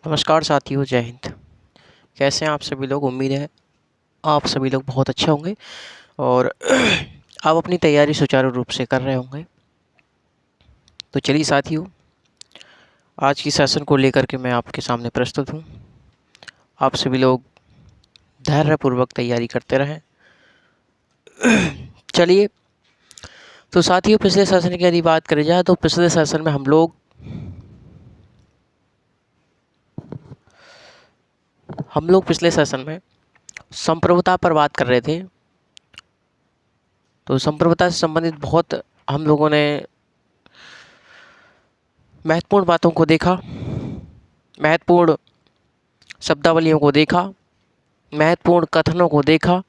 नमस्कार साथियों, जय हिंद। कैसे हैं आप सभी लोग? उम्मीद है आप सभी लोग बहुत अच्छे होंगे और आप अपनी तैयारी सुचारू रूप से कर रहे होंगे। तो चलिए साथियों, आज की सेशन को लेकर के मैं आपके सामने प्रस्तुत हूँ। आप सभी लोग धैर्यपूर्वक तैयारी करते रहें। चलिए, तो साथियों, पिछले सेशन की यदि बात करी जाए तो पिछले सेशन में हम लोग पिछले सेशन में संप्रभुता पर बात कर रहे थे। तो संप्रभुता से संबंधित बहुत हम लोगों ने महत्वपूर्ण बातों को देखा, महत्वपूर्ण शब्दावलियों को देखा, महत्वपूर्ण कथनों को देखा,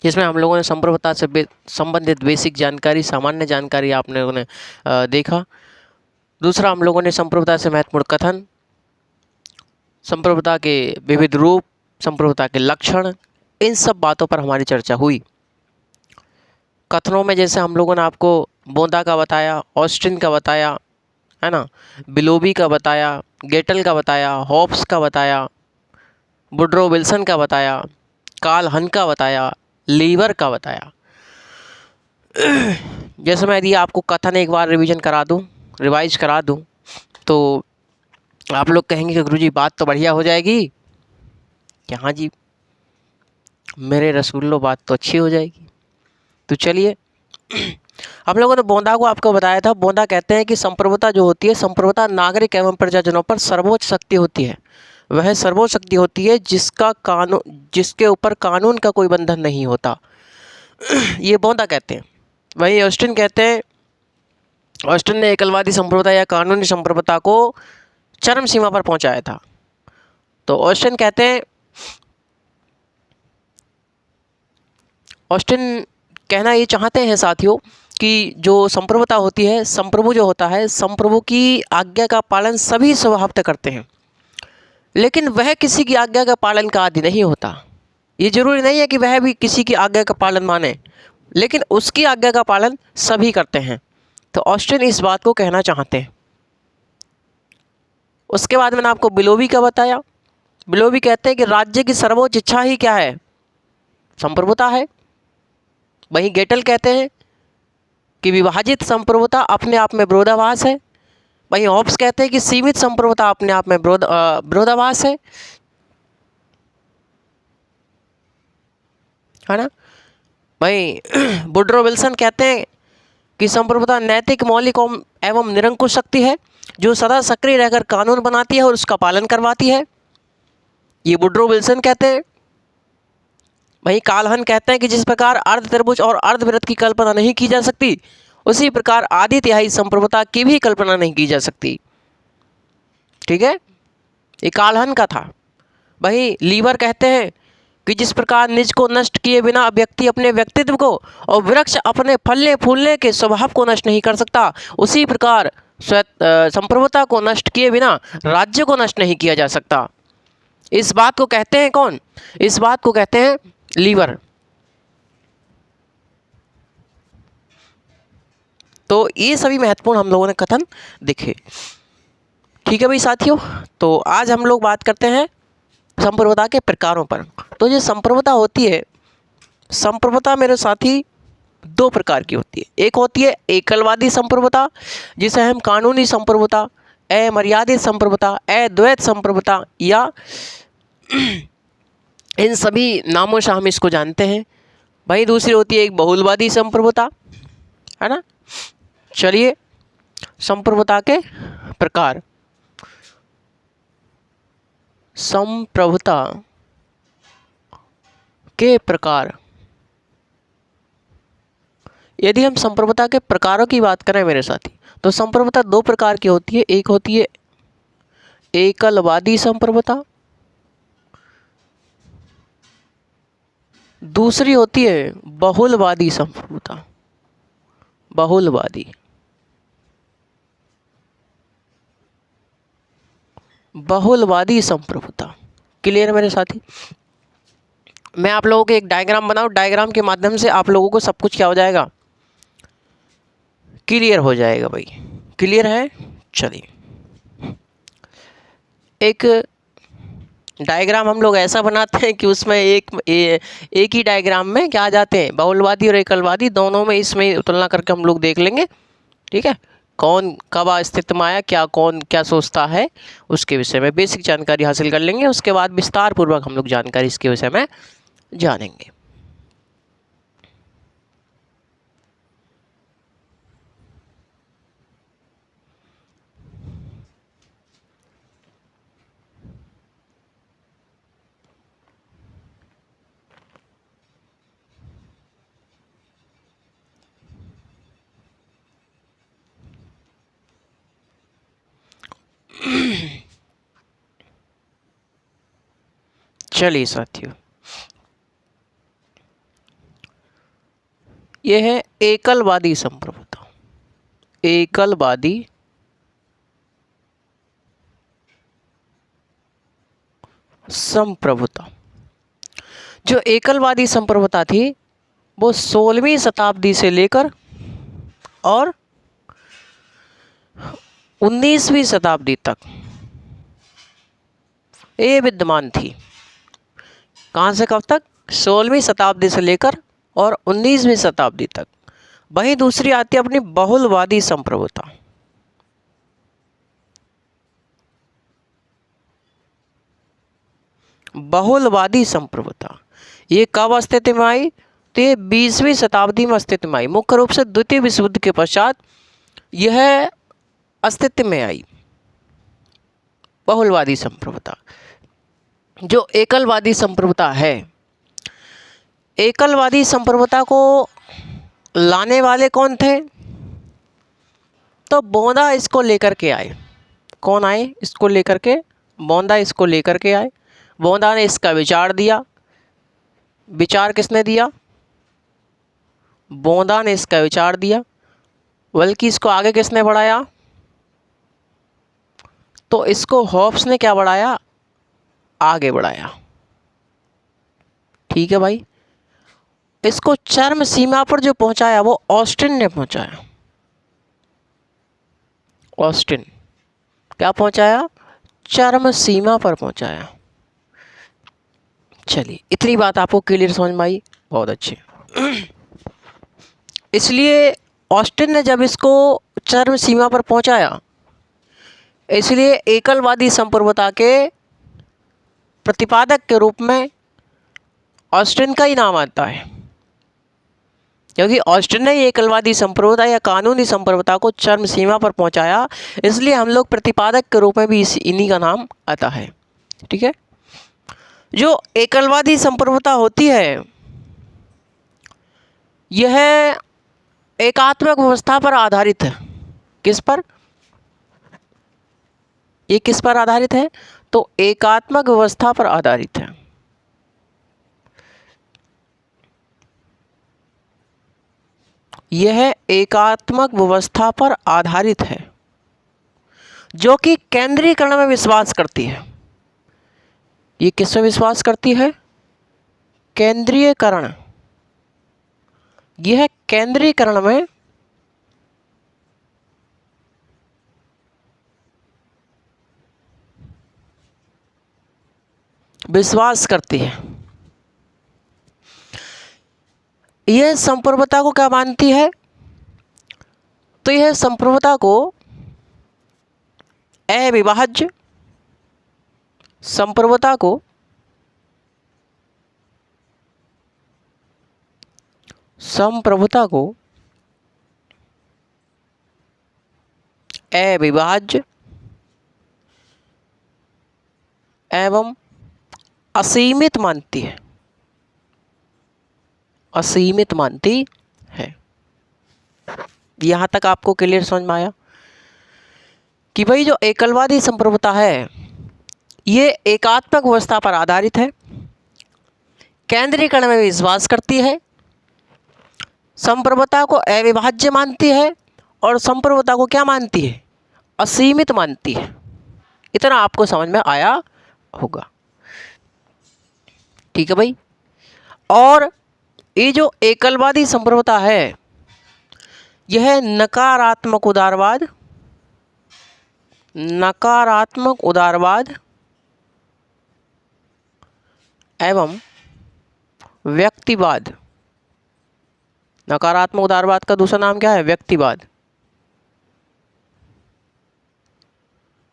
जिसमें हम लोगों ने संप्रभुता से संबंधित बेसिक जानकारी, सामान्य जानकारी आप लोगों ने देखा। दूसरा, हम लोगों ने संप्रभुता से महत्वपूर्ण कथन, संप्रभुता के विविध रूप, संप्रभुता के लक्षण, इन सब बातों पर हमारी चर्चा हुई। कथनों में जैसे हम लोगों ने आपको बोंदा का बताया, ऑस्टिन का बताया, है ना, बिलोबी का बताया, गेटल का बताया, हॉब्स का बताया, वुडरो विल्सन का बताया, कार्ल हन का बताया, लीवर का बताया। जैसे मैं यदि आपको कथन एक बार रिवाइज करा दूं तो आप लोग कहेंगे कि गुरुजी बात तो बढ़िया हो जाएगी। कि हाँ जी मेरे रसूलो, बात तो अच्छी हो जाएगी। तो चलिए, हम लोगों ने बोंदा को आपको बताया था। बोंदा कहते हैं कि संप्रभुता जो होती है, संप्रभुता नागरिक एवं प्रजाजनों पर सर्वोच्च शक्ति होती है। वह सर्वोच्च शक्ति होती है जिसके ऊपर कानून का कोई बंधन नहीं होता। ये बोंदा कहते हैं। वहीं ऑस्टिन कहते हैं, ऑस्टिन ने एकलवादी संप्रभुता या कानूनी संप्रभुता को चरम सीमा पर पहुंचाया था। तो ऑस्टिन कहना ये चाहते हैं साथियों कि जो संप्रभुता होती है, संप्रभु जो होता है, संप्रभु की आज्ञा का पालन सभी स्वभावतः करते हैं, लेकिन वह किसी की आज्ञा का पालन का आदि नहीं होता। ये जरूरी नहीं है कि वह भी किसी की आज्ञा का पालन माने, लेकिन उसकी आज्ञा का पालन सभी करते हैं। तो ऑस्टिन इस बात को कहना चाहते हैं। उसके बाद मैंने आपको बिलोबी का बताया। बिलोबी कहते हैं कि राज्य की सर्वोच्च इच्छा ही क्या है? संप्रभुता है। वहीं गेटल कहते हैं कि विभाजित संप्रभुता अपने आप में विरोधाभास है। वहीं हॉब्स कहते हैं कि सीमित संप्रभुता अपने आप में विरोधाभास है ना। वहीं वुडरो विल्सन कहते हैं कि संप्रभुता नैतिक, मौलिक एवं निरंकुश शक्ति है जो सदा सक्रिय रहकर कानून बनाती है और उसका पालन करवाती है। ये वुडरो विल्सन कहते हैं। वहीं कार्ल हन कहते हैं कि जिस प्रकार अर्ध त्रिभुज और अर्धवृत्त की कल्पना नहीं की जा सकती, उसी प्रकार आधी तिहाई संप्रभुता की भी कल्पना नहीं की जा सकती। ठीक है, ये कार्ल हन का था। वहीं लीवर कहते हैं कि जिस प्रकार निज को नष्ट किए बिना व्यक्ति अपने व्यक्तित्व को और वृक्ष अपने फलने फूलने के स्वभाव को नष्ट नहीं कर सकता, उसी प्रकार संप्रभुता को नष्ट किए बिना राज्य को नष्ट नहीं किया जा सकता। इस बात को कहते हैं कौन? इस बात को कहते हैं लीवर। तो ये सभी महत्वपूर्ण हम लोगों ने कथन देखे। ठीक है भाई साथियों, तो आज हम लोग बात करते हैं संप्रभुता के प्रकारों पर। तो ये संप्रभुता होती है, संप्रभुता मेरे साथी दो प्रकार की होती है। एक होती है एकलवादी संप्रभुता, जिसे हम कानूनी संप्रभुता, अमर्यादित संप्रभुता, अद्वैत संप्रभुता या इन सभी नामों से हम इसको जानते हैं। वहीं दूसरी होती है एक बहुलवादी संप्रभुता, है ना। चलिए, संप्रभुता के प्रकार। संप्रभुता के प्रकार, यदि हम संप्रभुता के प्रकारों की बात करें मेरे साथी, तो संप्रभुता दो प्रकार की होती है। एक होती है एकलवादी संप्रभुता, दूसरी होती है बहुलवादी संप्रभुता। बहुलवादी संप्रभुता। क्लियर मेरे साथी? मैं आप लोगों को एक डायग्राम बनाऊं, डायग्राम के माध्यम से आप लोगों को सब कुछ क्या हो जाएगा? क्लियर हो जाएगा भाई। क्लियर है? चलिए, एक डायग्राम हम लोग ऐसा बनाते हैं कि उसमें एक ही डायग्राम में क्या आ जाते हैं, बहुलवादी और एकलवादी दोनों में, इसमें तुलना करके हम लोग देख लेंगे। ठीक है, कौन कब अस्तित्व में आया, क्या कौन क्या सोचता है, उसके विषय में बेसिक जानकारी हासिल कर लेंगे। उसके बाद विस्तार पूर्वक हम लोग जानकारी इसके विषय में जानेंगे। चलिए साथियों, यह है एकलवादी संप्रभुता। एकलवादी संप्रभुता, जो एकलवादी संप्रभुता थी वो 16वीं शताब्दी से लेकर और 19वीं शताब्दी तक ये विद्यमान थी। कहाँ से कब तक? 16वीं शताब्दी से लेकर और 19वीं शताब्दी तक। वहीं दूसरी आती है अपनी बहुलवादी संप्रभुता। बहुलवादी संप्रभुता ये कब अस्तित्व में आई? तो ये 20वीं शताब्दी में अस्तित्व में आई। मुख्य रूप से द्वितीय विश्व युद्ध के पश्चात यह अस्तित्व में आई बहुलवादी संप्रभुता। जो एकलवादी संप्रभुता है, एकलवादी संप्रभुता को लाने वाले कौन थे? तो बोंदा इसको लेकर के आए। कौन आए इसको लेकर के? बोंदा इसको लेकर के आए। बोंदा ने इसका विचार दिया। विचार किसने दिया? बोंदा ने इसका विचार दिया। बल्कि इसको आगे किसने बढ़ाया? तो इसको हॉब्स ने क्या बढ़ाया? आगे बढ़ाया। ठीक है भाई। इसको चरम सीमा पर जो पहुंचाया वो ऑस्टिन ने पहुंचाया। ऑस्टिन क्या पहुंचाया? चरम सीमा पर पहुंचाया। चलिए, इतनी बात आपको क्लियर समझ में आई? बहुत अच्छी। इसलिए ऑस्टिन ने जब इसको चरम सीमा पर पहुंचाया, इसलिए एकलवादी संप्रभुता के प्रतिपादक के रूप में ऑस्टिन का ही नाम आता है, क्योंकि ऑस्टिन ने एकलवादी संप्रभुता या कानूनी संप्रभुता को चरम सीमा पर पहुंचाया। इसलिए हम लोग प्रतिपादक के रूप में भी इन्हीं का नाम आता है। ठीक है। जो एकलवादी संप्रभुता होती है यह एकात्मक व्यवस्था पर आधारित है। किस पर? ये किस पर आधारित है? तो एकात्मक व्यवस्था पर आधारित है। यह एकात्मक व्यवस्था पर आधारित है जो कि केंद्रीकरण में विश्वास करती है। ये किस में विश्वास करती है? केंद्रीयकरण। यह केंद्रीकरण में विश्वास करती है। यह संप्रभुता को क्या मानती है? तो यह संप्रभुता को अविभाज्य संप्रभुता को अविभाज्य एवं असीमित मानती है। असीमित मानती है। यहां तक आपको क्लियर समझ में आया कि भाई जो एकलवादी संप्रभुता है ये एकात्मक व्यवस्था पर आधारित है, केंद्रीकरण में विश्वास करती है, संप्रभुता को अविभाज्य मानती है और संप्रभुता को क्या मानती है? असीमित मानती है। इतना आपको समझ में आया होगा। ठीक है भाई। और ये जो एकलवादी संप्रभुता है यह नकारात्मक उदारवाद एवं व्यक्तिवाद। नकारात्मक उदारवाद का दूसरा नाम क्या है? व्यक्तिवाद।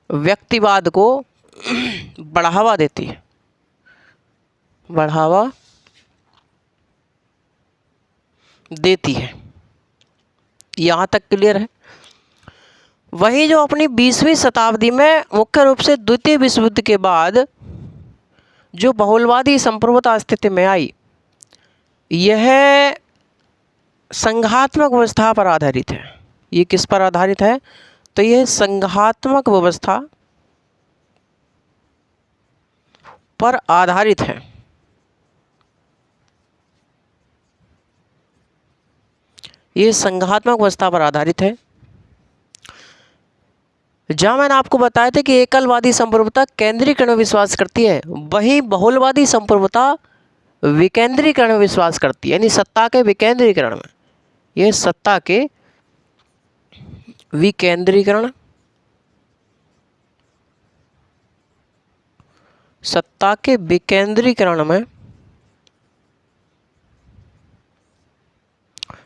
व्यक्तिवाद को बढ़ावा देती है, बढ़ावा देती है। यहाँ तक क्लियर है। वही जो अपनी 20वीं शताब्दी में मुख्य रूप से द्वितीय विश्व युद्ध के बाद जो बहुलवादी संप्रभुता अस्तित्व में आई, यह संघात्मक व्यवस्था पर आधारित है। ये किस पर आधारित है? तो यह संघात्मक व्यवस्था पर आधारित है। ये संघात्मक व्यवस्था पर आधारित है। जहाँ मैंने आपको बताया था कि एकलवादी संप्रभुता केंद्रीकरण में विश्वास करती है, वहीं बहुलवादी संप्रभुता विकेंद्रीकरण में विश्वास करती है, यानी सत्ता के विकेंद्रीकरण में। यह सत्ता के विकेंद्रीकरण, सत्ता के विकेंद्रीकरण में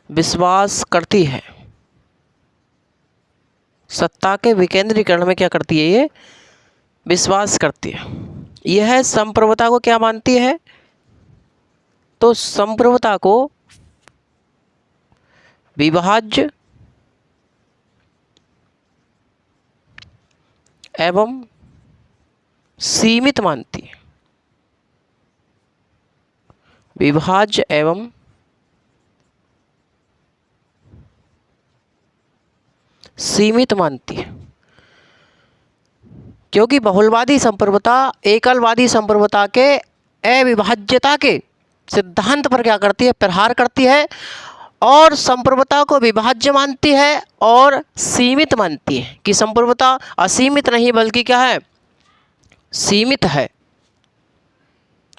विश्वास करती है। सत्ता के विकेंद्रीकरण में क्या करती है? ये विश्वास करती है। यह संप्रभुता को क्या मानती है? तो संप्रभुता को विभाज्य एवं सीमित मानती है। विभाज्य एवं सीमित मानती है, क्योंकि बहुलवादी संप्रभुता एकलवादी संप्रभुता के अविभाज्यता के सिद्धांत पर क्या करती है? प्रहार करती है, और संप्रभुता को विभाज्य मानती है और सीमित मानती है कि संप्रभुता असीमित नहीं बल्कि क्या है? सीमित है।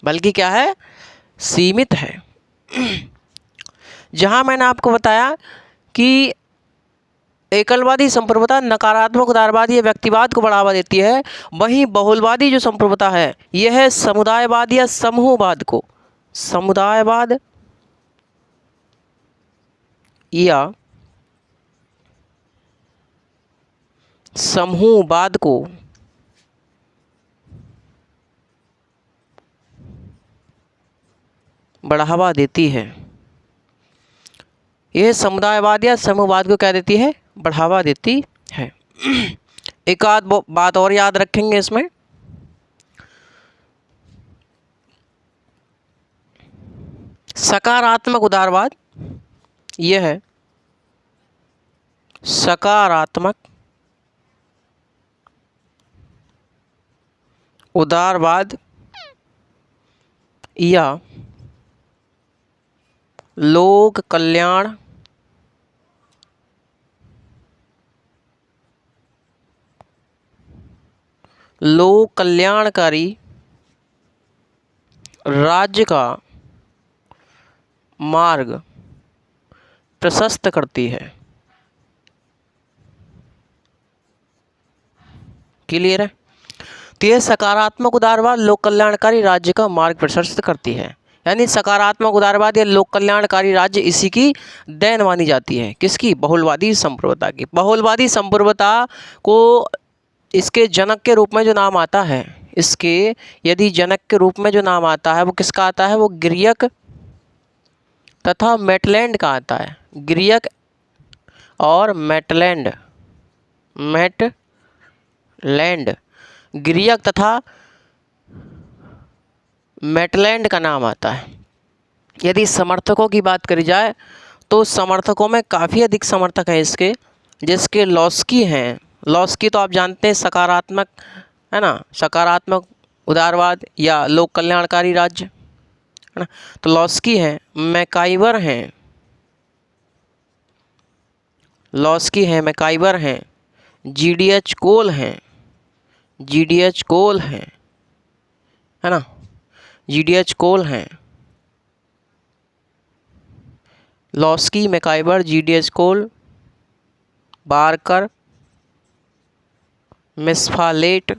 बल्कि क्या है? सीमित है। जहां मैंने आपको बताया कि एकलवादी संप्रभुता नकारात्मक उदारवाद या व्यक्तिवाद को बढ़ावा देती है, वहीं बहुलवादी जो संप्रभुता है यह समुदायवाद या समूहवाद को, समुदायवाद या समूहवाद को बढ़ावा देती है। यह समुदायवाद या समूहवाद को क्या देती है? बढ़ावा देती है। एक आध बात और याद रखेंगे इसमें, सकारात्मक उदारवाद, यह है सकारात्मक उदारवाद या लोक कल्याण लोक कल्याणकारी राज्य का मार्ग प्रशस्त करती है। क्लियर है? तो यह सकारात्मक उदारवाद लोक कल्याणकारी राज्य का मार्ग प्रशस्त करती है, यानी सकारात्मक उदारवाद या लोक कल्याणकारी राज्य इसी की देन मानी जाती है। किसकी? बहुलवादी संप्रभुता की। बहुलवादी संप्रभुता को इसके जनक के रूप में जो नाम आता है, इसके यदि जनक के रूप में जो नाम आता है वो किसका आता है? वो ग्रीक तथा मैटलैंड का आता है। ग्रीक और मैटलैंड, मैटलैंड, ग्रीक तथा मैटलैंड का नाम आता है। यदि समर्थकों की बात करी जाए तो समर्थकों में काफ़ी अधिक समर्थक हैं इसके, जिसके लॉस्की हैं। लॉस्की तो आप जानते हैं सकारात्मक है ना, सकारात्मक उदारवाद या लोक कल्याणकारी राज्य है ना। तो लॉस्की हैं, मैकाइवर हैं, लॉस्की हैं, मैकाइवर हैं, जीडीएच कोल हैं, जीडीएच कोल हैं है ना, जीडीएच कोल हैं, Laski, MacIver, G D H Cole, Barker, miss Follett,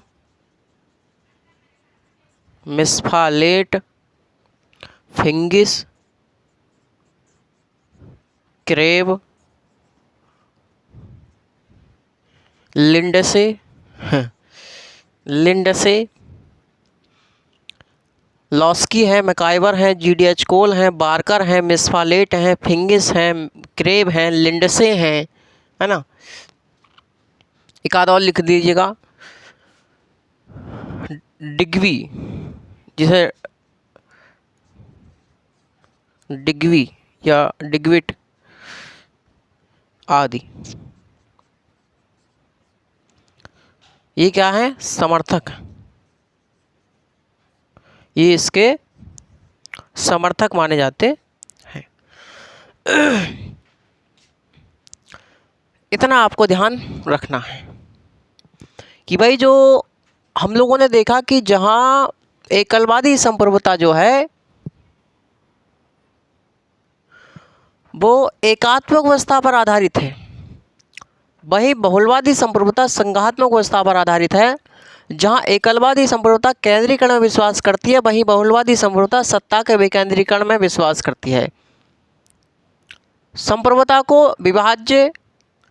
Figgis, Krabbe, Lindsay, Lindsay, Laski है, मैकाइवर है, जीडीएच कोल है, बार्कर है, मिसफालेट है, फिंगिस है, क्रेब है, लिंडसे हैं, है ना। एक आध और लिख दीजिएगा, डिग्वी, जिसे डिग्वी या डिग्विट आदि। ये क्या है? समर्थक, ये इसके समर्थक माने जाते हैं। इतना आपको ध्यान रखना है कि भाई जो हम लोगों ने देखा कि जहाँ एकलवादी संप्रभुता जो है वो एकात्मक व्यवस्था पर आधारित है, वही बहुलवादी संप्रभुता संघात्मक व्यवस्था पर आधारित है। जहाँ एकलवादी संप्रभुता केंद्रीकरण में विश्वास करती है, वहीं बहुलवादी संप्रभुता सत्ता के विकेंद्रीकरण में विश्वास करती है। संप्रभुता को विभाज्य,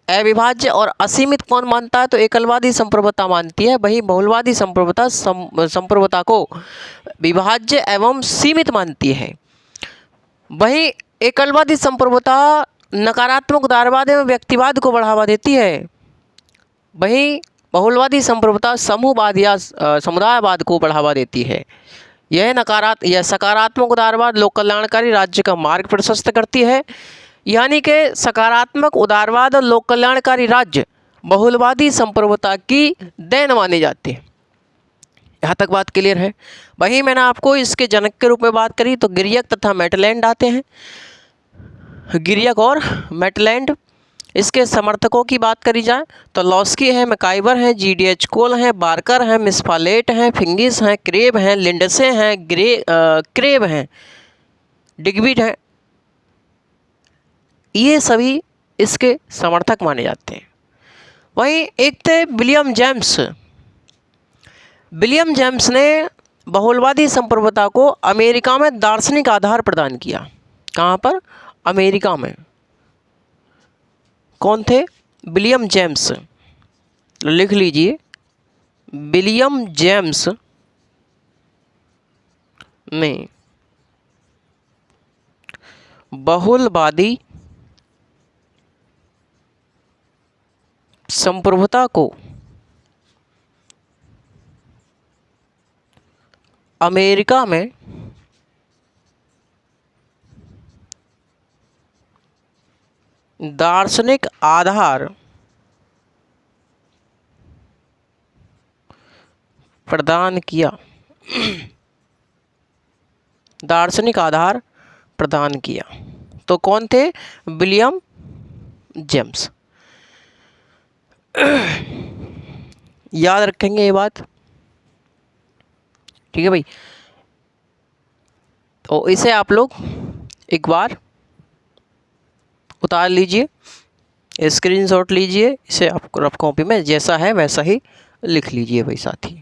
अविभाज्य और असीमित कौन मानता है? तो एकलवादी संप्रभुता मानती है। वहीं बहुलवादी संप्रभुता संप्रभुता को विभाज्य एवं सीमित मानती है। वहीं एकलवादी संप्रभुता नकारात्मक उदारवाद एवं व्यक्तिवाद को बढ़ावा देती है। वहीं बहुलवादी संप्रभुता समूहवाद या समुदायवाद को बढ़ावा देती है। यह सकारात्मक उदारवाद लोक कल्याणकारी राज्य का मार्ग प्रशस्त करती है। यानी कि सकारात्मक उदारवाद और लोक कल्याणकारी राज्य बहुलवादी संप्रभुता की देन माने जाते हैं। यहाँ तक बात क्लियर है। वहीं मैंने आपको इसके जनक के रूप में बात करी तो गिरियक तथा मेटलैंड आते हैं। गिरियक और मेटलैंड। इसके समर्थकों की बात करी जाए तो लॉस्की है, मैकाइवर है, जीडीएच कोल है, बार्कर है, मिसफालेट हैं, फिंगिस हैं, क्रेब हैं, लिंडसे हैं, क्रेब हैं, डिग्विट हैं। ये सभी इसके समर्थक माने जाते हैं। वहीं एक थे विलियम जेम्स। विलियम जेम्स ने बहुलवादी संप्रभुता को अमेरिका में दार्शनिक आधार प्रदान किया। कहाँ पर? अमेरिका में। कौन थे? William James. लिख लीजिए, विलियम जेम्स ने बहुलवादी संप्रभुता को अमेरिका में दार्शनिक आधार प्रदान किया। दार्शनिक आधार प्रदान किया। तो कौन थे? William James. याद रखेंगे ये बात, ठीक है भाई। तो इसे आप लोग एक बार उतार लीजिए, स्क्रीनशॉट लीजिए, इसे आप रफ कॉपी में जैसा है वैसा ही लिख लीजिए भाई साथी।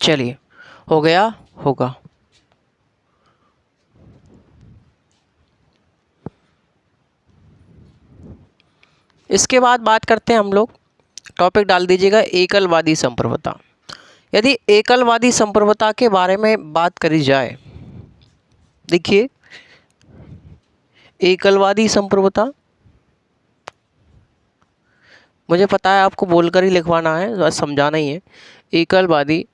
चलिए, हो गया होगा। इसके बाद बात करते हैं हम लोग, टॉपिक डाल दीजिएगा एकलवादी संप्रभुता। यदि एकलवादी संप्रभुता के बारे में बात करी जाए, देखिए एकलवादी संप्रभुता, मुझे पता है आपको बोलकर ही लिखवाना है, बस समझाना ही है। एकलवादी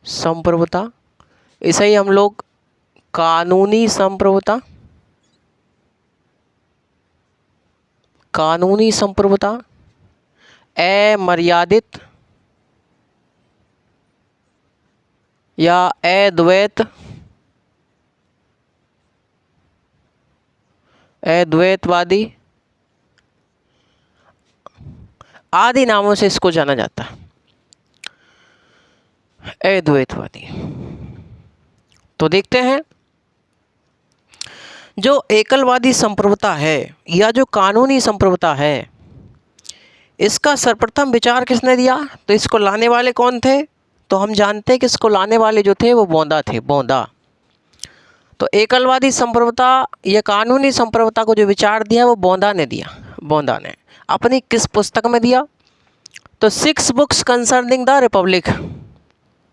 संप्रभुता, इसे ही हम लोग कानूनी संप्रभुता, कानूनी संप्रभुता, अमर्यादित या अद्वैत, अद्वैतवादी आदि नामों से इसको जाना जाता है। अद्वैतवादी। तो देखते हैं, जो एकलवादी संप्रभुता है या जो कानूनी संप्रभुता है, इसका सर्वप्रथम विचार किसने दिया? तो इसको लाने वाले कौन थे? तो हम जानते हैं कि इसको लाने वाले जो थे वो बोंदा थे, बोंदा। तो एकलवादी संप्रभुता या कानूनी संप्रभुता को जो विचार दिया वो बोंदा ने दिया। बोंदा ने अपनी किस पुस्तक में दिया? तो 6 books concerning the Republic,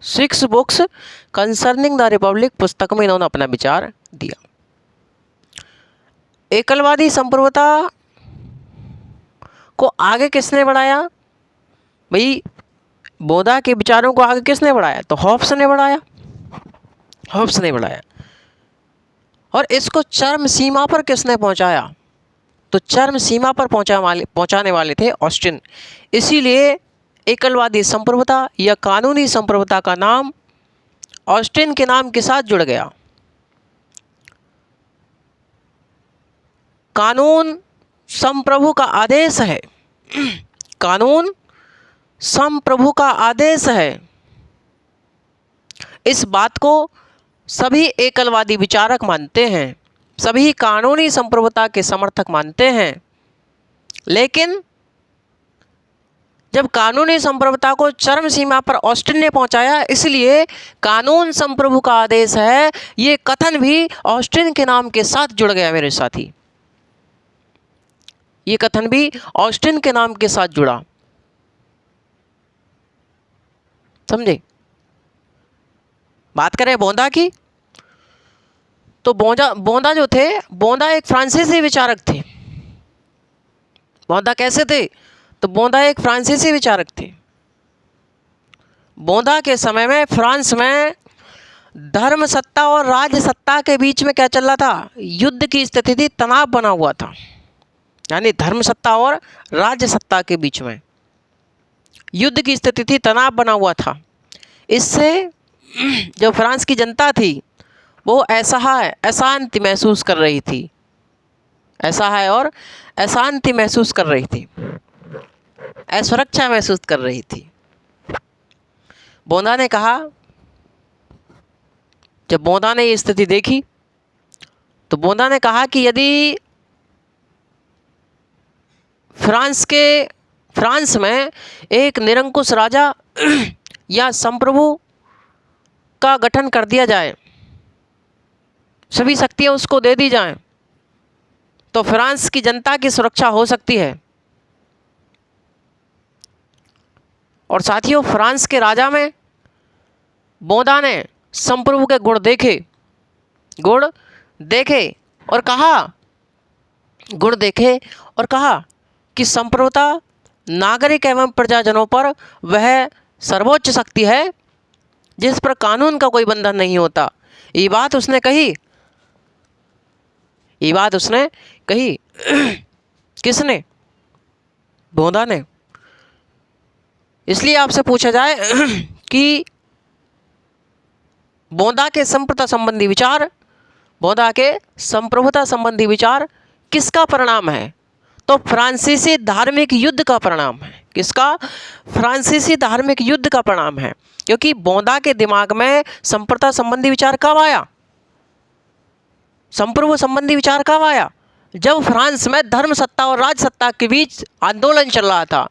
6 books concerning the Republic पुस्तक में इन्होंने अपना विचार दिया। एकलवादी संप्रभुता को आगे किसने बढ़ाया? भाई बोंदा के विचारों को आगे किसने बढ़ाया? तो हॉब्स ने बढ़ाया, हॉब्स ने बढ़ाया। और इसको चरम सीमा पर किसने पहुंचाया? तो चरम सीमा पर पहुंचाने वाले थे ऑस्टिन। इसीलिए एकलवादी संप्रभुता या कानूनी संप्रभुता का नाम ऑस्टिन के नाम के साथ जुड़ गया। कानून संप्रभु का आदेश है, कानून संप्रभु का आदेश है। इस बात को सभी एकलवादी विचारक मानते हैं, सभी कानूनी संप्रभुता के समर्थक मानते हैं। लेकिन जब कानूनी संप्रभुता को चरम सीमा पर ऑस्टिन ने पहुंचाया, इसलिए कानून संप्रभु का आदेश है, ये कथन भी ऑस्टिन के नाम के साथ जुड़ गया मेरे साथी। ये कथन भी ऑस्टिन के नाम के साथ जुड़ा, समझे? बात करें बोंदा की, तो बोंदा जो थे, बोंदा एक फ्रांसीसी विचारक थे। बोंदा कैसे थे? तो बोंदा एक फ्रांसीसी विचारक थे। बोंदा के समय में फ्रांस में धर्म सत्ता और राज्य सत्ता के बीच में क्या चल रहा था? युद्ध की स्थिति थी, तनाव बना हुआ था। यानी धर्म सत्ता और राज्य सत्ता के बीच में युद्ध की स्थिति थी, तनाव बना हुआ था। इससे जो फ्रांस की जनता थी वो अशांति महसूस कर रही थी, असहाय और अशांति महसूस कर रही थी, असुरक्षा महसूस कर रही थी। बोंदा ने कहा, जब बोंदा ने ये स्थिति देखी तो बोंदा ने कहा कि यदि फ्रांस में एक निरंकुश राजा या संप्रभु का गठन कर दिया जाए, सभी शक्तियां उसको दे दी जाएं, तो फ्रांस की जनता की सुरक्षा हो सकती है। और साथियों, फ्रांस के राजा में बोंदा ने संप्रभु के गुण देखे और कहा कि संप्रभुता नागरिक एवं प्रजाजनों पर वह सर्वोच्च शक्ति है जिस पर कानून का कोई बंधन नहीं होता। ये बात उसने कही किसने? बोंदा ने। इसलिए आपसे पूछा जाए कि बोंदा के संप्रभुता संबंधी विचार किसका परिणाम है? तो फ्रांसीसी धार्मिक युद्ध का परिणाम है। किसका? फ्रांसीसी धार्मिक युद्ध का परिणाम है। क्योंकि बोंदा के दिमाग में संप्रभुता संबंधी विचार कब आया? संप्रभु संबंधी विचार कब आया? जब फ्रांस में धर्म सत्ता और राज सत्ता के बीच आंदोलन चल रहा था।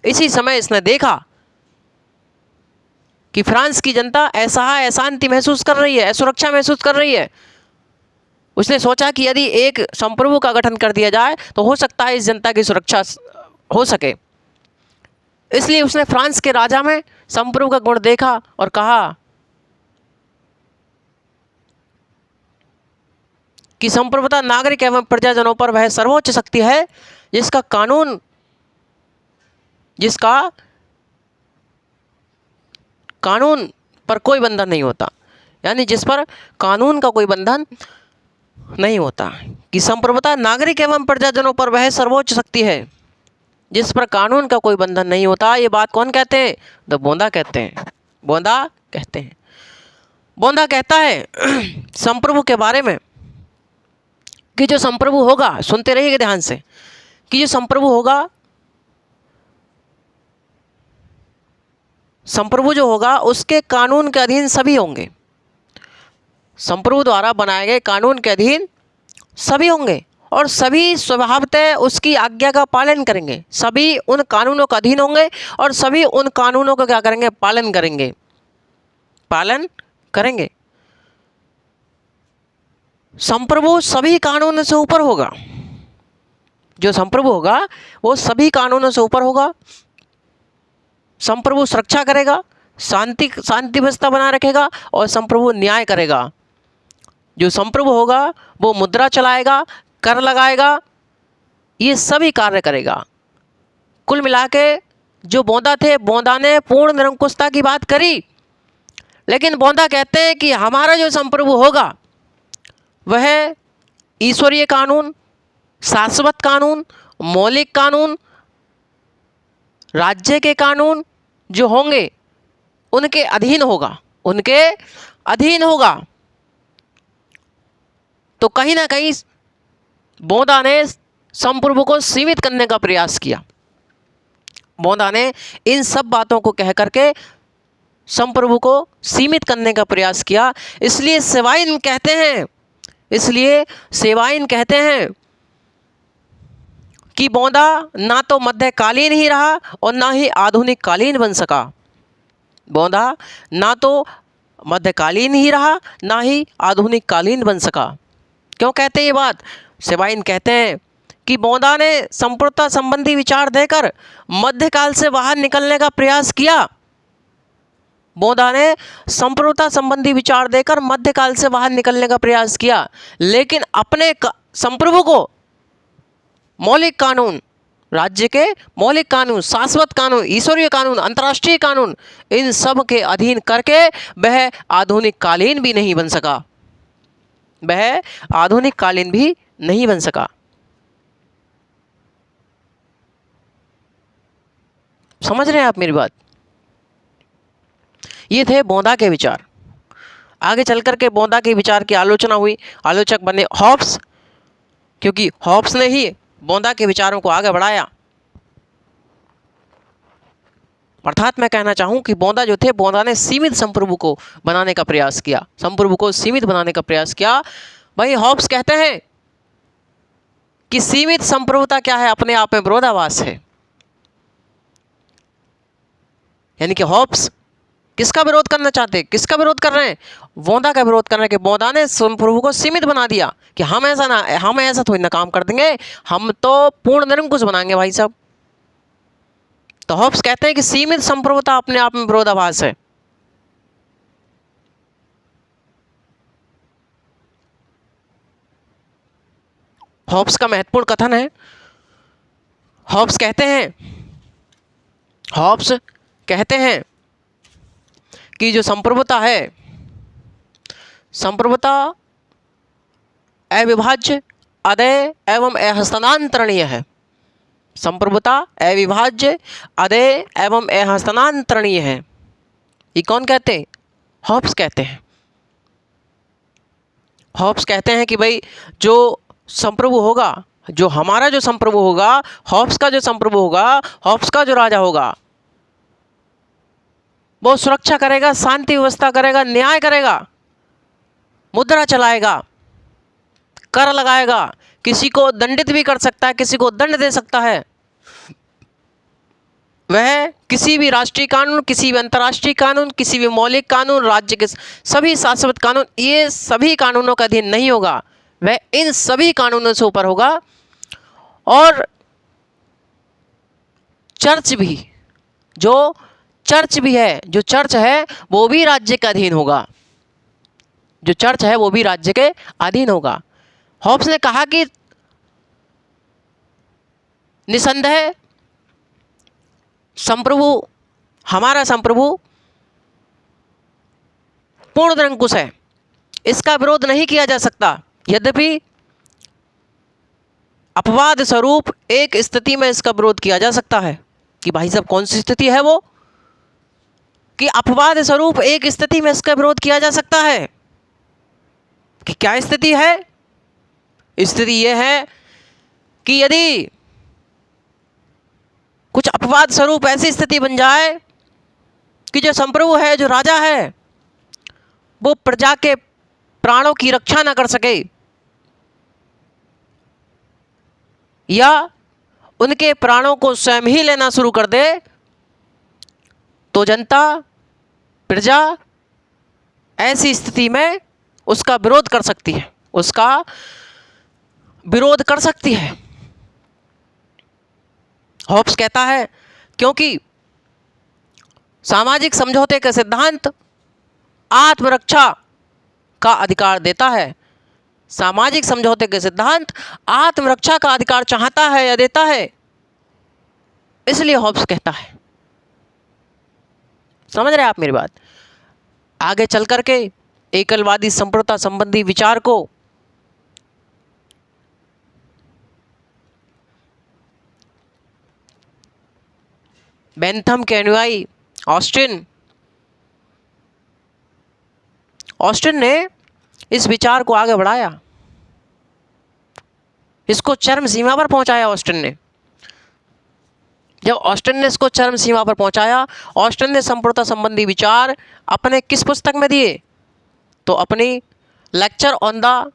इसी समय इसने देखा कि फ्रांस की जनता अशांति महसूस कर रही है, असुरक्षा महसूस कर रही है। उसने सोचा कि यदि एक संप्रभु का गठन कर दिया जाए तो हो सकता है इस जनता की सुरक्षा हो सके। इसलिए उसने फ्रांस के राजा में संप्रभु का गुण देखा और कहा कि संप्रभुता नागरिक एवं प्रजाजनों पर वह सर्वोच्च शक्ति है जिसका कानून पर कोई बंधन नहीं होता। यानी जिस पर कानून का कोई बंधन नहीं होता। कि संप्रभुता नागरिक एवं प्रजाजनों पर वह सर्वोच्च शक्ति है जिस पर कानून का कोई बंधन नहीं होता। ये बात कौन कहते हैं? तो बोंदा कहते हैं। बोंदा कहता है संप्रभु के बारे में कि जो संप्रभु होगा, सुनते रहिएगा ध्यान से, कि जो संप्रभु होगा संप्रभु जो होगा उसके कानून के अधीन सभी होंगे, संप्रभु द्वारा बनाए गए कानून के अधीन सभी होंगे और सभी स्वभावतः उसकी आज्ञा का पालन करेंगे, सभी उन कानूनों का अधीन होंगे और सभी उन कानूनों का क्या करेंगे, पालन करेंगे, पालन करेंगे। संप्रभु सभी कानूनों से ऊपर होगा, जो संप्रभु होगा वो सभी कानूनों से ऊपर होगा। संप्रभु सुरक्षा करेगा, शांति व्यवस्था बनाए रखेगा और संप्रभु न्याय करेगा। जो संप्रभु होगा वो मुद्रा चलाएगा, कर लगाएगा, ये सभी कार्य करेगा। कुल मिला के जो बोंदा थे, बोंदा ने पूर्ण निरंकुशता की बात करी, लेकिन बोंदा कहते हैं कि हमारा जो संप्रभु होगा वह ईश्वरीय कानून, शाश्वत कानून, मौलिक कानून, राज्य के कानून जो होंगे उनके अधीन होगा, उनके अधीन होगा। तो कहीं ना कहीं बोंदा ने संप्रभु को सीमित करने का प्रयास किया। बोंदा ने इन सब बातों को कह करके संप्रभु को सीमित करने का प्रयास किया। इसलिए सेवाइन कहते हैं कि बोंदा ना तो मध्यकालीन ही रहा और ना ही आधुनिक कालीन बन सका। बोंदा ना तो मध्यकालीन ही रहा, ना ही आधुनिक कालीन बन सका। क्यों कहते हैं ये बात? सेवाइन कहते हैं कि बोंदा ने संप्रभुता संबंधी विचार देकर मध्यकाल से बाहर निकलने का प्रयास किया। बोंदा ने संप्रभुता संबंधी विचार देकर मध्यकाल से बाहर निकलने का प्रयास किया, लेकिन अपने संप्रभु को मौलिक कानून, राज्य के मौलिक कानून, शाश्वत कानून, ईश्वरीय कानून, अंतर्राष्ट्रीय कानून, इन सब के अधीन करके वह आधुनिक कालीन भी नहीं बन सका, वह आधुनिक कालीन भी नहीं बन सका। समझ रहे हैं आप मेरी बात? ये थे बोंदा के विचार। आगे चल कर के बोंदा के विचार की आलोचना हुई, आलोचक बने हॉब्स, क्योंकि हॉब्स ने ही बोंदा के विचारों को आगे बढ़ाया। अर्थात मैं कहना चाहूँ कि बोंदा जो थे, बोंदा ने सीमित संप्रभु को बनाने का प्रयास किया, संप्रभु को सीमित बनाने का प्रयास किया। भाई हॉब्स कहते हैं कि सीमित संप्रभुता क्या है, अपने आप में विरोधाभास है। यानी कि हॉब्स किसका विरोध करना चाहते हैं, किसका विरोध कर रहे हैं? बोंदा का विरोध कर रहे हैं कि बोंदा ने संप्रभु को सीमित बना दिया कि हम ऐसा थोड़ी ना काम कर देंगे, हम तो पूर्ण निरंकुश बनाएंगे भाई साहब। तो हॉब्स कहते हैं कि सीमित संप्रभुता अपने आप में विरोधाभास है। हॉब्स का महत्वपूर्ण कथन है। हॉब्स कहते हैं कि जो संप्रभुता है, संप्रभुता अविभाज्य, अदेय एवं अहस्तांतरणीय है। संप्रभुता अविभाज्य, अदेय एवं अहस्तांतरणीय है। ये कौन कहते हैं? हॉब्स कहते हैं। हॉब्स कहते हैं कि भाई जो संप्रभु होगा, जो हमारा जो संप्रभु होगा, हॉब्स का जो संप्रभु होगा, हॉब्स का जो राजा होगा, वो सुरक्षा करेगा, शांति व्यवस्था करेगा, न्याय करेगा, मुद्रा चलाएगा, कर लगाएगा, किसी को दंडित भी कर सकता है, किसी को दंड दे सकता है। वह किसी भी राष्ट्रीय कानून, किसी भी अंतर्राष्ट्रीय कानून, किसी भी मौलिक कानून, राज्य के सभी शाश्वत कानून, ये सभी कानूनों का अधीन नहीं होगा, वह इन सभी कानूनों से ऊपर होगा। और चर्च भी, जो चर्च है वो भी राज्य के अधीन होगा, जो चर्च है वो भी राज्य के अधीन होगा। हॉब्स ने कहा कि निसंदेह संप्रभु, हमारा संप्रभु पूर्ण निरंकुश है, इसका विरोध नहीं किया जा सकता। यद्यपि अपवाद स्वरूप एक स्थिति में इसका विरोध किया जा सकता है। कि भाई साहब कौन सी स्थिति है वो? कि अपवाद स्वरूप एक स्थिति में इसका विरोध किया जा सकता है। कि क्या स्थिति है? स्थिति यह है कि यदि कुछ अपवाद स्वरूप ऐसी स्थिति बन जाए कि जो संप्रभु है, जो राजा है, वो प्रजा के प्राणों की रक्षा ना कर सके या उनके प्राणों को स्वयं ही लेना शुरू कर दे, तो जनता, प्रजा ऐसी स्थिति में उसका विरोध कर सकती है, उसका विरोध कर सकती है। होब्स कहता है क्योंकि सामाजिक समझौते का सिद्धांत आत्मरक्षा का अधिकार देता है। सामाजिक समझौते के सिद्धांत आत्मरक्षा का अधिकार चाहता है या देता है, इसलिए होब्स कहता है। समझ रहे आप मेरी बात? आगे चल करके एकलवादी संप्रभुता संबंधी विचार को बेंथम के अनुयायी ऑस्टिन ने इस विचार को आगे बढ़ाया, इसको चरम सीमा पर पहुंचाया ऑस्टिन ने। जब ऑस्टिन ने इसको चरम सीमा पर पहुंचाया, ऑस्टिन ने संप्रभुता संबंधी विचार अपने किस पुस्तक में दिए? तो अपनी लेक्चर ऑन द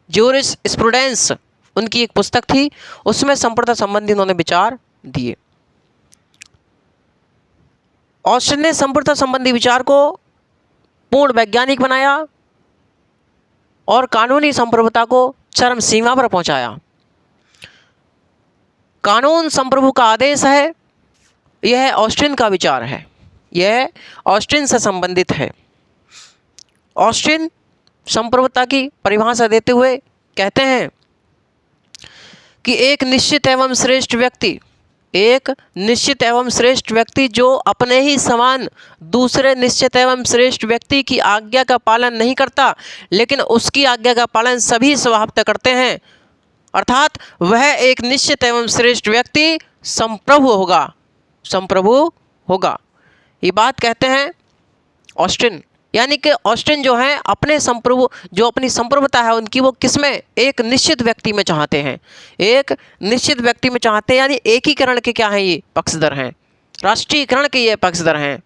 ज्यूरिस्प्रूडेंस, उनकी एक पुस्तक थी, उसमें संप्रभुता संबंधी उन्होंने विचार दिए। ऑस्टिन ने संप्रभुता संबंधी विचार को पूर्ण वैज्ञानिक बनाया और कानूनी संप्रभुता को चरम सीमा पर पहुंचाया। कानून संप्रभु का आदेश है, यह ऑस्टिन का विचार है, यह ऑस्टिन से संबंधित है। ऑस्टिन संप्रभुता की परिभाषा देते हुए कहते हैं कि एक निश्चित एवं श्रेष्ठ व्यक्ति जो अपने ही समान दूसरे निश्चित एवं श्रेष्ठ व्यक्ति की आज्ञा का पालन नहीं करता, लेकिन उसकी आज्ञा का पालन सभी स्वभावतः करते हैं, अर्थात वह एक निश्चित एवं श्रेष्ठ व्यक्ति संप्रभु होगा। ये बात कहते हैं ऑस्टिन। यानी कि ऑस्टिन जो है अपने संप्रभु, जो अपनी संप्रभुता है उनकी, वो किसमें? एक निश्चित व्यक्ति में चाहते हैं, एक निश्चित व्यक्ति में चाहते हैं। यानी एकीकरण के क्या हैं? ये पक्षधर हैं, राष्ट्रीयकरण के ये पक्षधर हैं,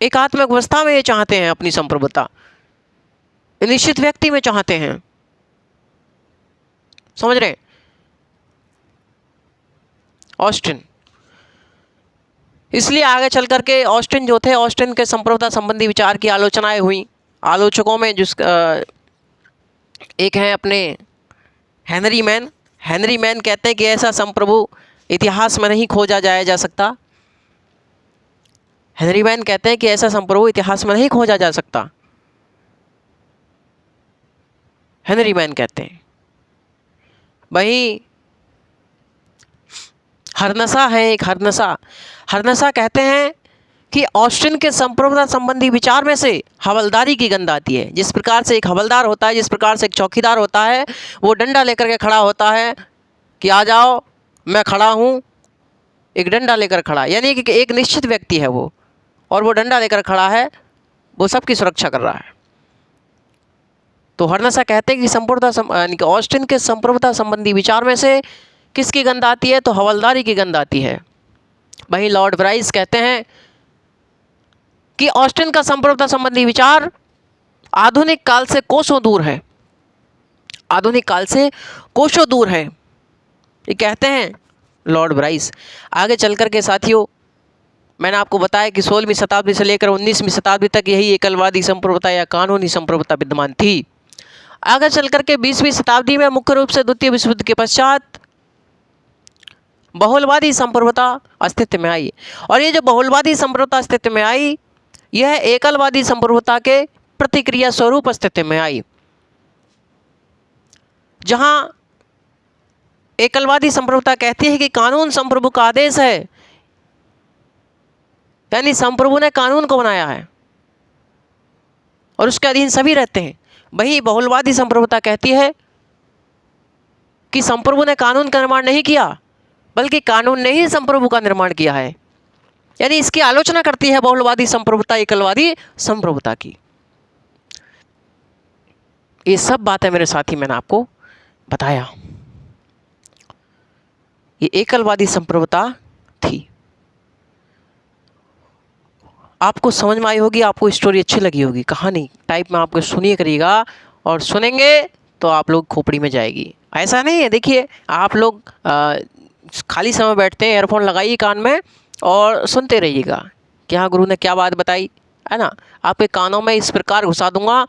एकात्मक अवस्था में ये चाहते हैं अपनी संप्रभुता, निश्चित व्यक्ति में चाहते हैं। समझ रहे? ऑस्टिन। इसलिए आगे चल करके ऑस्टिन जो थे, ऑस्टिन के संप्रभुता संबंधी विचार की आलोचनाएं हुई। आलोचकों में एक हैं अपने हेनरी मैन कहते हैं कि ऐसा संप्रभु इतिहास में नहीं खोजा जा सकता। हेनरी मैन कहते हैं कि ऐसा संप्रभु इतिहास में नहीं खोजा जा सकता। हेनरी मैन कहते हैं। वही हरनसा है एक, हरनसा कहते हैं कि ऑस्टिन के संप्रभुता संबंधी विचार में से हवलदारी की गंध आती है। जिस प्रकार से एक हवलदार होता है, जिस प्रकार से एक चौकीदार होता है, वो डंडा लेकर के खड़ा होता है कि आ जाओ मैं खड़ा हूँ, एक डंडा लेकर खड़ा, यानी कि एक निश्चित व्यक्ति है वो, और वो डंडा लेकर खड़ा है, वो सबकी सुरक्षा कर रहा है। तो हरनसा कहते हैं कि ऑस्टिन के संप्रभुता संबंधी विचार में से किसकी गंध आती है? तो हवलदारी की गंध आती है। वहीं लॉर्ड ब्राइस कहते हैं कि ऑस्टिन का संप्रभुता संबंधी विचार आधुनिक काल से कोसों दूर है, आधुनिक काल से कोसों दूर है, ये कहते हैं लॉर्ड ब्राइस। आगे चल कर के साथियों, मैंने आपको बताया कि 16वीं शताब्दी से लेकर 19वीं शताब्दी तक यही एकलवादी संप्रभुता या कानूनी संप्रभुता विद्यमान थी। आगे चल कर के 20वीं शताब्दी में मुख्य रूप से द्वितीय विश्व युद्ध के पश्चात बहुलवादी संप्रभुता अस्तित्व में आई, और ये जो बहुलवादी संप्रभुता अस्तित्व में आई, यह एकलवादी संप्रभुता के प्रतिक्रिया स्वरूप अस्तित्व में आई। जहां एकलवादी संप्रभुता कहती है कि कानून संप्रभु का आदेश है, यानी संप्रभु ने कानून को बनाया है और उसके अधीन सभी रहते हैं। वहीं बहुलवादी संप्रभुता कहती है कि संप्रभु ने कानून का निर्माण नहीं किया, बल्कि कानून ने ही संप्रभु का निर्माण किया है। यानी इसकी आलोचना करती है बहुलवादी संप्रभुता एकलवादी संप्रभुता की। ये सब बातें मेरे साथी मैंने आपको बताया। ये एकलवादी संप्रभुता थी। आपको समझ में आई होगी, आपको स्टोरी अच्छी लगी होगी, कहानी टाइप में आपको सुनिए करिएगा, और सुनेंगे तो आप लोग खोपड़ी में जाएगी। ऐसा नहीं है, देखिए आप लोग खाली समय बैठते हैं, एयरफोन लगाइए कान में और सुनते रहिएगा कि हाँ गुरु ने क्या बात बताई, है ना। आपके कानों में इस प्रकार घुसा दूंगा,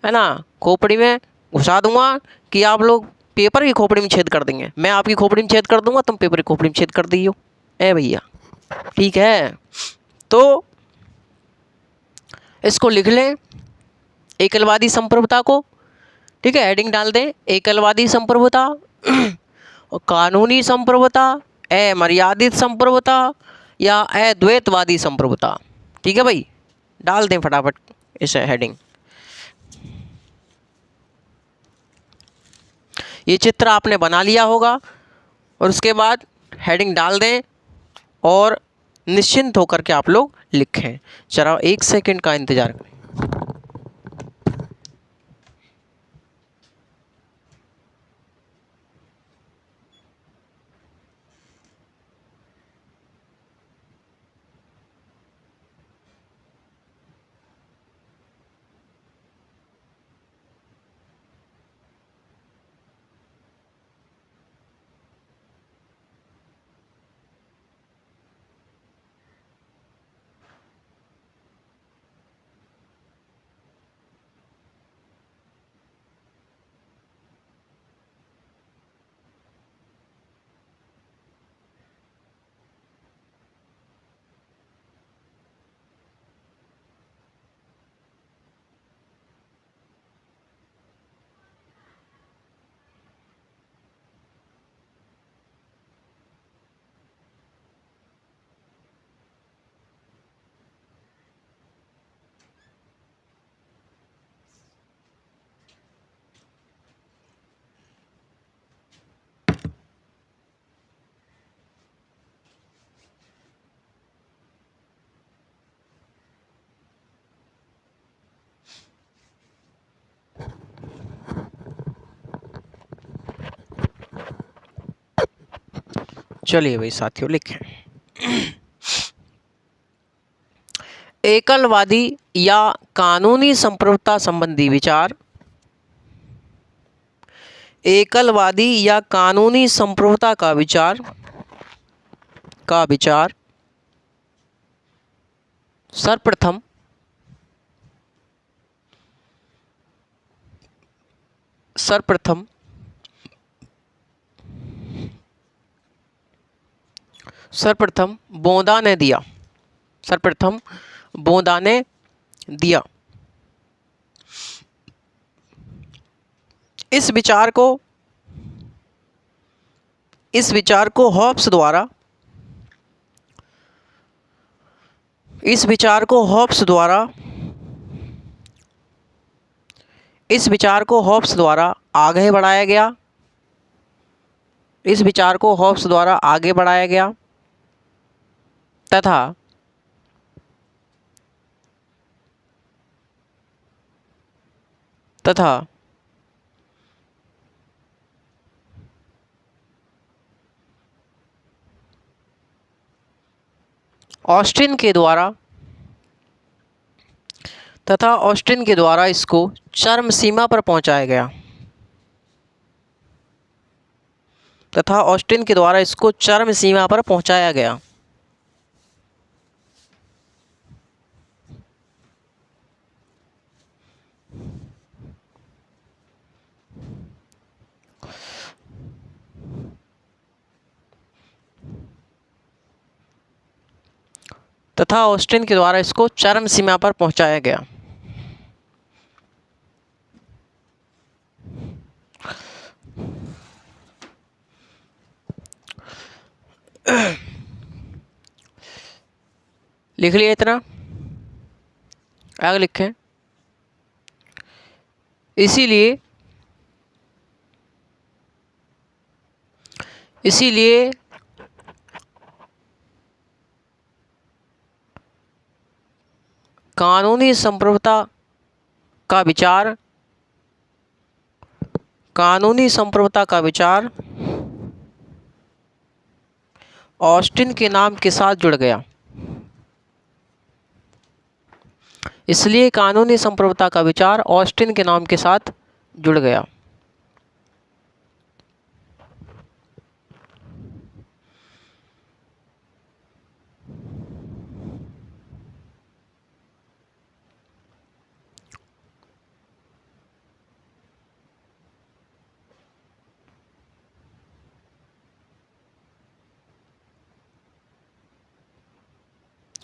है ना, खोपड़ी में घुसा दूंगा कि आप लोग पेपर की खोपड़ी में छेद कर देंगे। मैं आपकी खोपड़ी में छेद कर दूंगा, तुम पेपर की खोपड़ी में छेद कर दियो, ए भैया। ठीक है, तो इसको लिख लें, एकलवादी संप्रभुता को। ठीक है, हेडिंग डाल दें, एकलवादी संप्रभुता और कानूनी संप्रभुता, अमर्यादित संप्रभुता या अद्वैतवादी संप्रभुता। ठीक है भाई, डाल दें फटाफट इस हेडिंग। ये चित्र आपने बना लिया होगा और उसके बाद हेडिंग डाल दें और निश्चिंत होकर के आप लोग लिखें। जरा 1 सेकंड का इंतजार करें। चलिए भाई साथियों, लिखें। एकलवादी या कानूनी संप्रभुता संबंधी विचार, एकलवादी या कानूनी संप्रभुता का विचार सर्वप्रथम बोधा ने दिया। सर्वप्रथम बोधा ने दिया। इस विचार को हॉब्स द्वारा आगे बढ़ाया गया। इस विचार को हॉब्स द्वारा आगे बढ़ाया गया तथा ऑस्टिन के द्वारा इसको चरम सीमा पर पहुंचाया गया। तथा ऑस्टिन के द्वारा इसको चरम सीमा पर पहुंचाया गया। लिख लिया इतना, आगे लिखें। इसीलिए कानूनी संप्रभुता का विचार ऑस्टिन के नाम के साथ जुड़ गया। इसलिए कानूनी संप्रभुता का विचार ऑस्टिन के नाम के साथ जुड़ गया।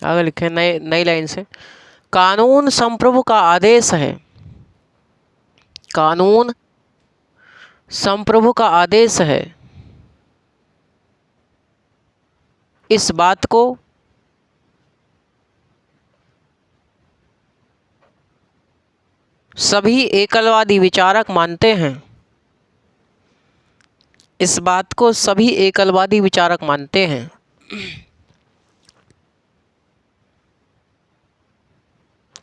आगे लिखे नए नई लाइन से, कानून संप्रभु का आदेश है। कानून संप्रभु का आदेश है। इस बात को सभी एकलवादी विचारक मानते हैं। इस बात को सभी एकलवादी विचारक मानते हैं।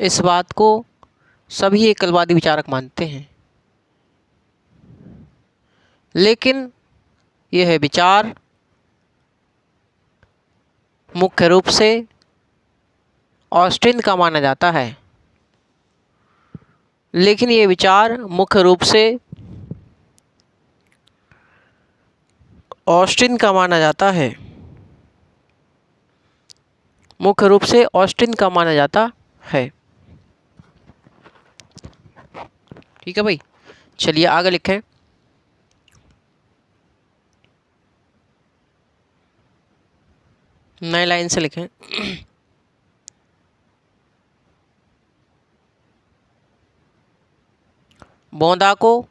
इस बात को सभी एकलवादी विचारक मानते हैं। लेकिन यह विचार मुख्य रूप से ऑस्टिन का माना जाता है। लेकिन ये विचार मुख्य रूप से ऑस्टिन का माना जाता है। मुख्य रूप से ऑस्टिन का माना जाता है। ठीक है भाई, चलिए आगे लिखें। नए लाइन से लिखें। बोंदा को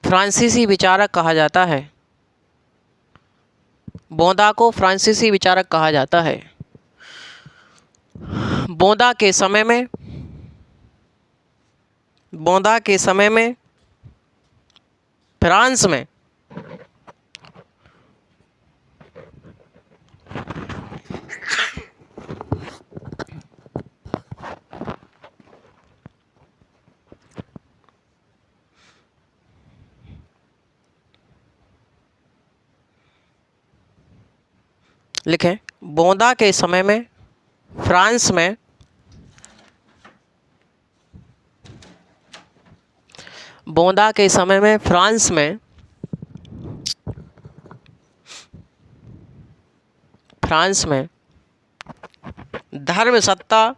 फ्रांसीसी विचारक कहा जाता है। बोंदा को फ्रांसीसी विचारक कहा जाता है। बोंदा के समय में फ्रांस में लिखें, बोंदा के समय में फ्रांस में बोंदा के समय में फ्रांस में धर्म सत्ता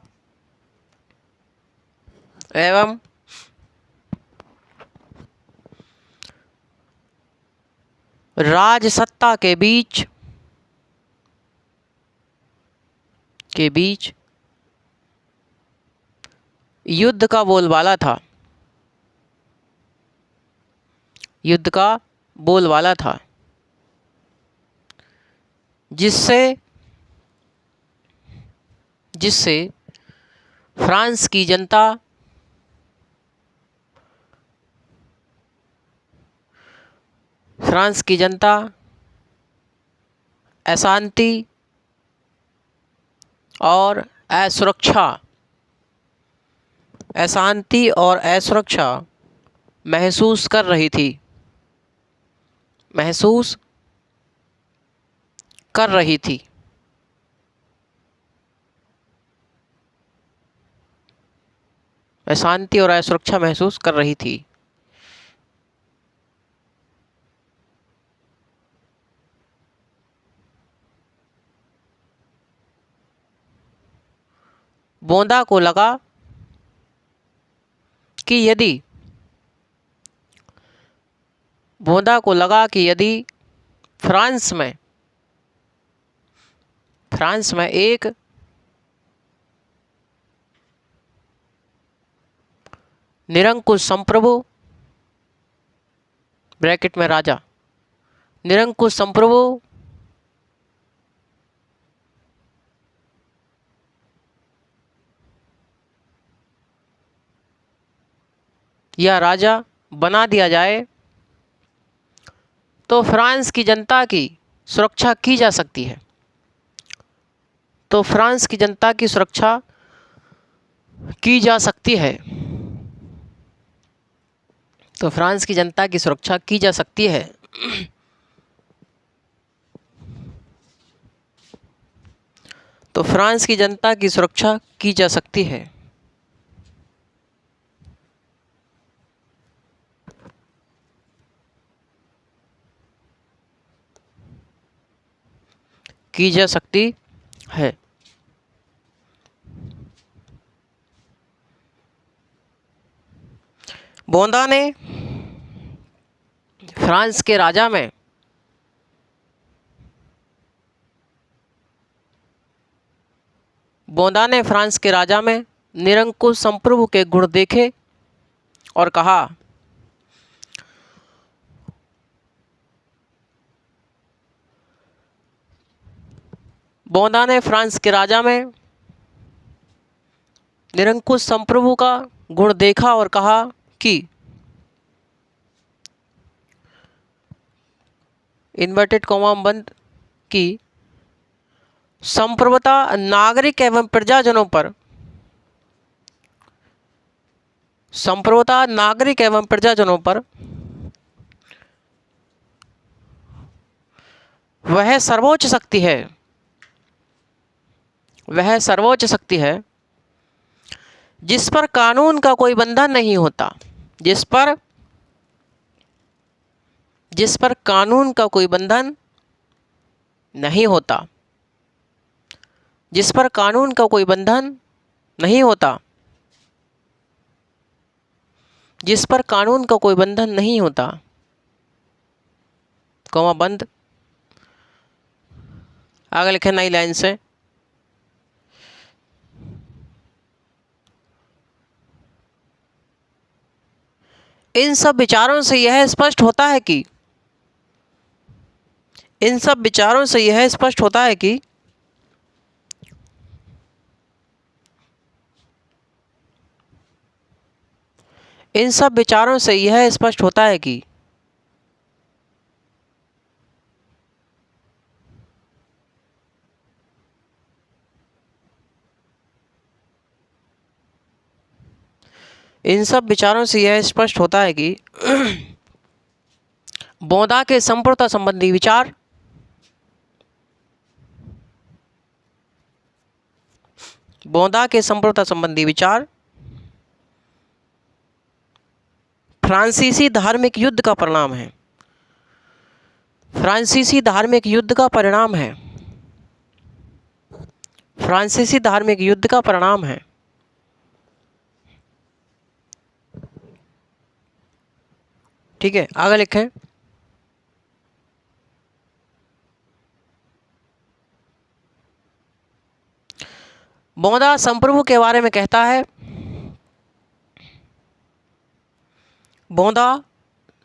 एवं राजसत्ता के बीच युद्ध का बोलबाला था। युद्ध का बोलबाला था, जिससे फ्रांस की जनता अशांति और असुरक्षा महसूस कर रही थी। अशांति और असुरक्षा महसूस कर रही थी। बोंदा को लगा कि यदि फ्रांस में एक निरंकुश संप्रभु ब्रैकेट में राजा निरंकुश संप्रभु या राजा बना दिया जाए तो फ्रांस की जनता की सुरक्षा की जा सकती है। तो फ्रांस की जनता की सुरक्षा की जा सकती है। तो फ्रांस की जनता की सुरक्षा की जा सकती है। तो फ्रांस की जनता की सुरक्षा की जा सकती है। की जा सकती है। बोंदा ने फ्रांस के राजा में बोंदा ने फ्रांस के राजा में निरंकुश संप्रभु के गुण देखे और कहा, बोंदा ने फ्रांस के राजा में निरंकुश संप्रभु का गुण देखा और कहा कि इन्वर्टेड कॉमा बंद की संप्रभुता नागरिक एवं प्रजाजनों पर संप्रभुता नागरिक एवं प्रजाजनों पर वह सर्वोच्च शक्ति है। वह सर्वोच्च शक्ति है जिस पर कानून का कोई बंधन नहीं होता। जिस पर कानून का कोई बंधन नहीं होता। जिस पर कानून का कोई बंधन नहीं होता। जिस पर कानून का कोई बंधन नहीं होता, कॉमा बंद। आगे लिखे नई लाइन से, इन सब विचारों से यह स्पष्ट होता है कि इन सब विचारों से यह स्पष्ट होता है कि इन सब विचारों से यह स्पष्ट होता है कि इन सब विचारों से यह स्पष्ट होता है कि बोंदा के संप्रभुता संबंधी विचार बोंदा के संप्रभुता संबंधी विचार फ्रांसीसी धार्मिक युद्ध का परिणाम है। फ्रांसीसी धार्मिक युद्ध का परिणाम है। फ्रांसीसी धार्मिक युद्ध का परिणाम है। ठीक है, आगे लिखें। बोंदा संप्रभु के बारे में कहता है बोंदा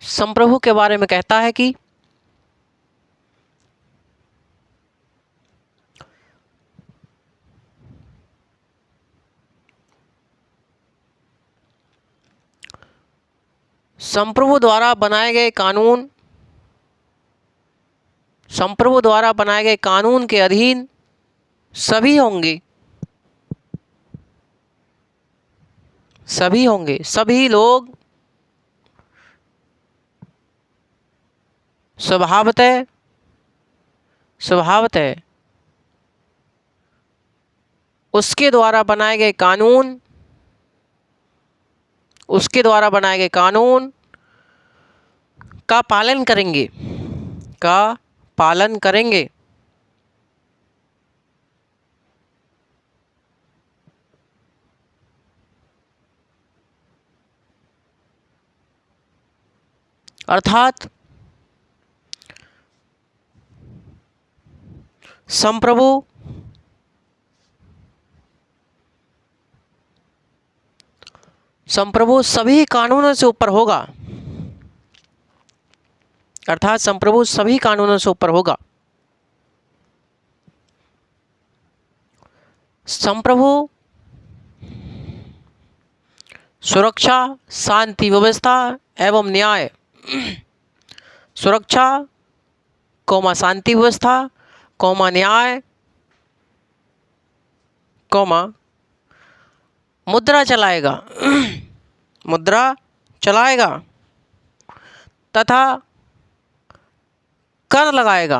संप्रभु के बारे में कहता है कि संप्रभु द्वारा बनाए गए कानून के अधीन सभी होंगे। सभी लोग स्वभावतः उसके द्वारा बनाए गए कानून का पालन करेंगे। अर्थात संप्रभु सभी कानूनों से ऊपर होगा। अर्थात संप्रभु सभी कानूनों से ऊपर होगा। संप्रभु सुरक्षा, शांति व्यवस्था एवं न्याय सुरक्षा, शांति व्यवस्था, न्याय, मुद्रा चलाएगा तथा कर लगाएगा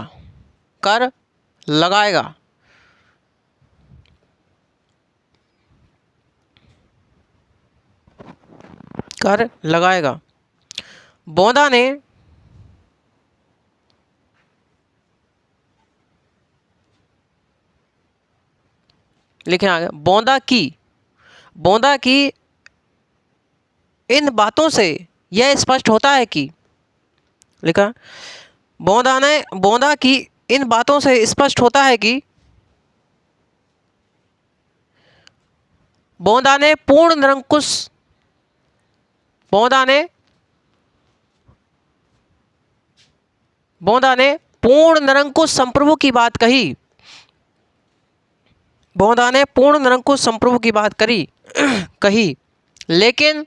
कर लगाएगा। बोंदा ने लिखे आगे, बोंदा की इन बातों से यह स्पष्ट होता है कि, लिखा, बोंदा की इन बातों से स्पष्ट होता है कि बोंदा ने पूर्ण निरंकुश संप्रभु की बात कही। बोंदा ने पूर्ण निरंकुश संप्रभु की बात कही, लेकिन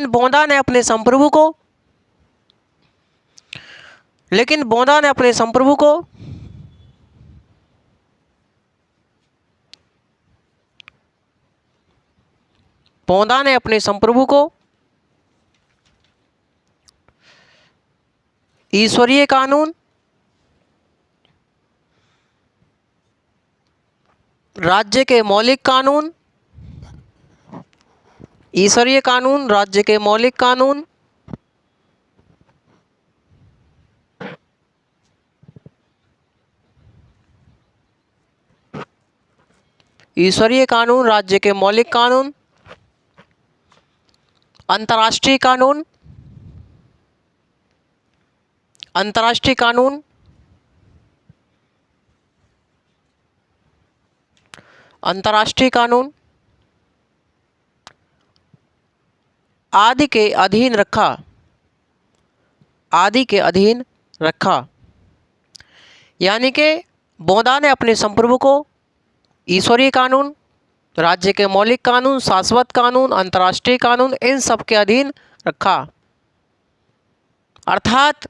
बोंदा ने अपने संप्रभु को ईश्वरीय कानून, राज्य के मौलिक कानून, ईश्वरीय कानून, राज्य के मौलिक कानून, ईश्वरीय कानून, राज्य के मौलिक कानून, अंतर्राष्ट्रीय कानून, आदि के अधीन रखा। यानी कि बोंदा ने अपने संप्रभु को ईश्वरीय कानून, राज्य के मौलिक कानून, शाश्वत कानून, अंतर्राष्ट्रीय कानून, इन सब के अधीन रखा। अर्थात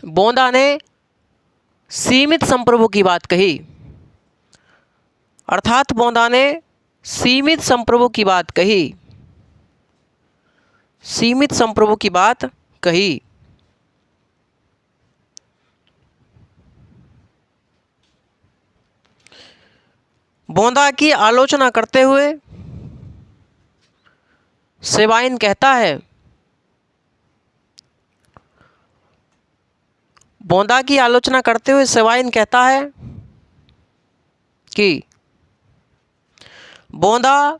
बोंदा ने सीमित संप्रभु की बात कही। बोंदा ने सीमित संप्रभु की बात कही। बोंदा की आलोचना करते हुए सेवाइन कहता है, बोंदा की आलोचना करते हुए सेवाइन कहता है कि बोंदा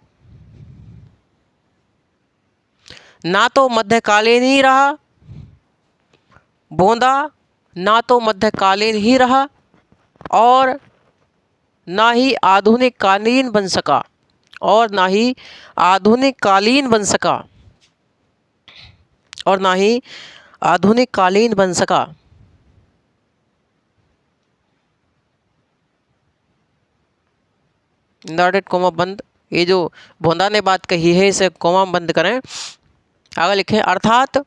ना तो मध्यकालीन ही रहा और ना ही आधुनिक कालीन बन सका। इंडॉटेड कोमा बंद। ये जो बोंदा ने बात कही है इसे कोमा बंद करें। आगे लिखें, अर्थात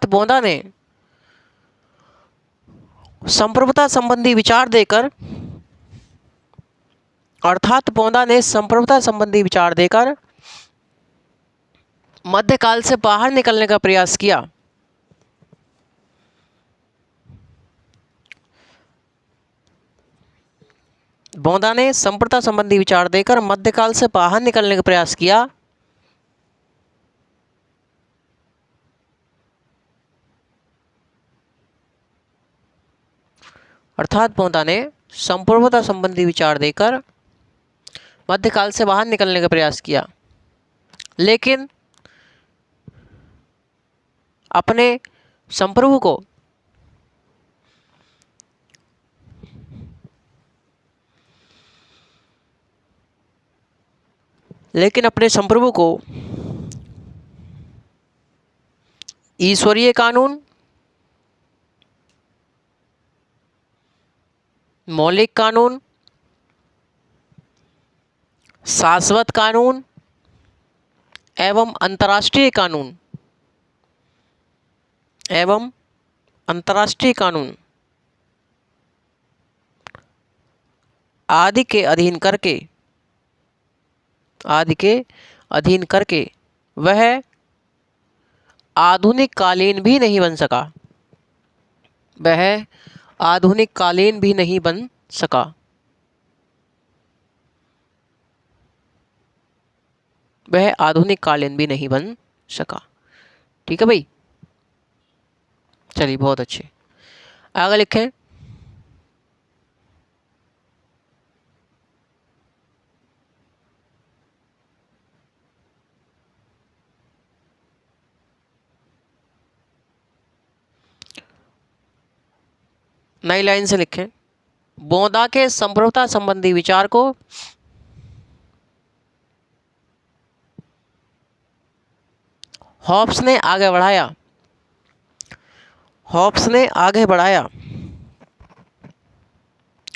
बोंदा ने संप्रभुता संबंधी विचार देकर मध्यकाल से बाहर निकलने का प्रयास किया। बोंदा ने संप्रभुता संबंधी विचार देकर मध्यकाल से बाहर निकलने का प्रयास किया। अर्थात बोंदा ने संप्रभुता संबंधी विचार देकर मध्यकाल से बाहर निकलने का प्रयास किया, लेकिन अपने संप्रभु को ईश्वरीय कानून, मौलिक कानून, शाश्वत कानून एवं अंतर्राष्ट्रीय कानून आदि के अधीन करके वह आधुनिक कालीन भी नहीं बन सका। वह आधुनिक कालीन भी नहीं बन सका। वह आधुनिक कालीन भी नहीं बन सका। ठीक है भाई, चलिए बहुत अच्छे। आगे लिखें, नई लाइन से लिखें, बोंदा के संप्रभुता संबंधी विचार को हॉब्स ने आगे बढ़ाया। हॉब्स ने आगे बढ़ाया।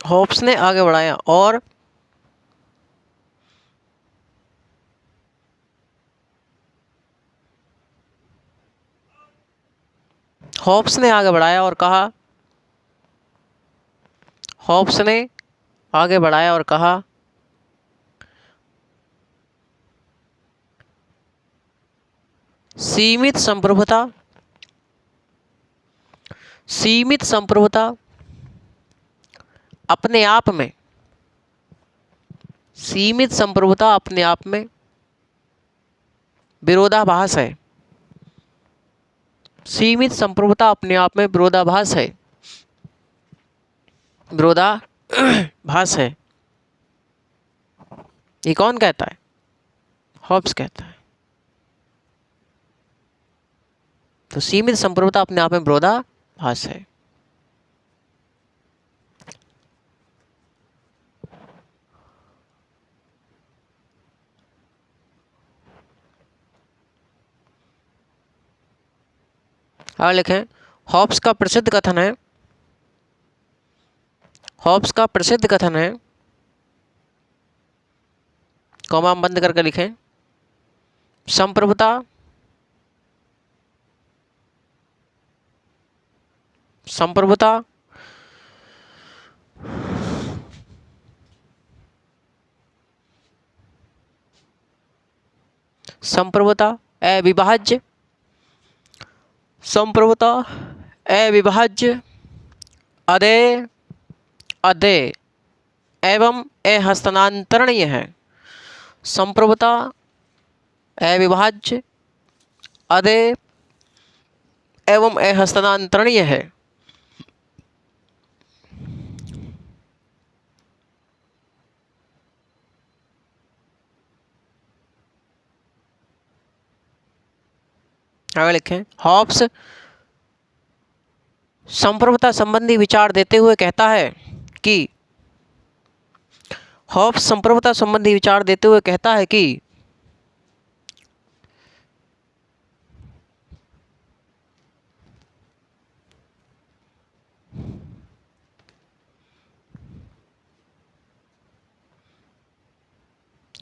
हॉब्स ने आगे बढ़ाया और हॉब्स ने आगे बढ़ाया और कहा, हॉब्स ने आगे बढ़ाया और कहा, सीमित संप्रभुता, सीमित संप्रभुता अपने आप में, सीमित संप्रभुता अपने आप में विरोधाभास है। सीमित संप्रभुता अपने आप में विरोधाभास है। विरोधाभास है। ये कौन कहता है? हॉब्स कहता है। तो सीमित संप्रभुता अपने आप में विरोधाभास है। और लिखें, हॉब्स का प्रसिद्ध कथन है, हॉब्स का प्रसिद्ध कथन है, कॉमा बंद करके लिखें, संप्रभुता संप्रभुता संप्रभुता अविभाज्य, संप्रभुता अविभाज्य, अदेय अदेय एवं अहस्तांतरणीय है। संप्रभुता अविभाज्य, अदेय एवं अहस्तांतरणीय है। आगे लिखें, हॉब्स संप्रभुता संबंधी विचार देते हुए कहता है कि, हॉब्स संप्रभुता संबंधी विचार देते हुए कहता है कि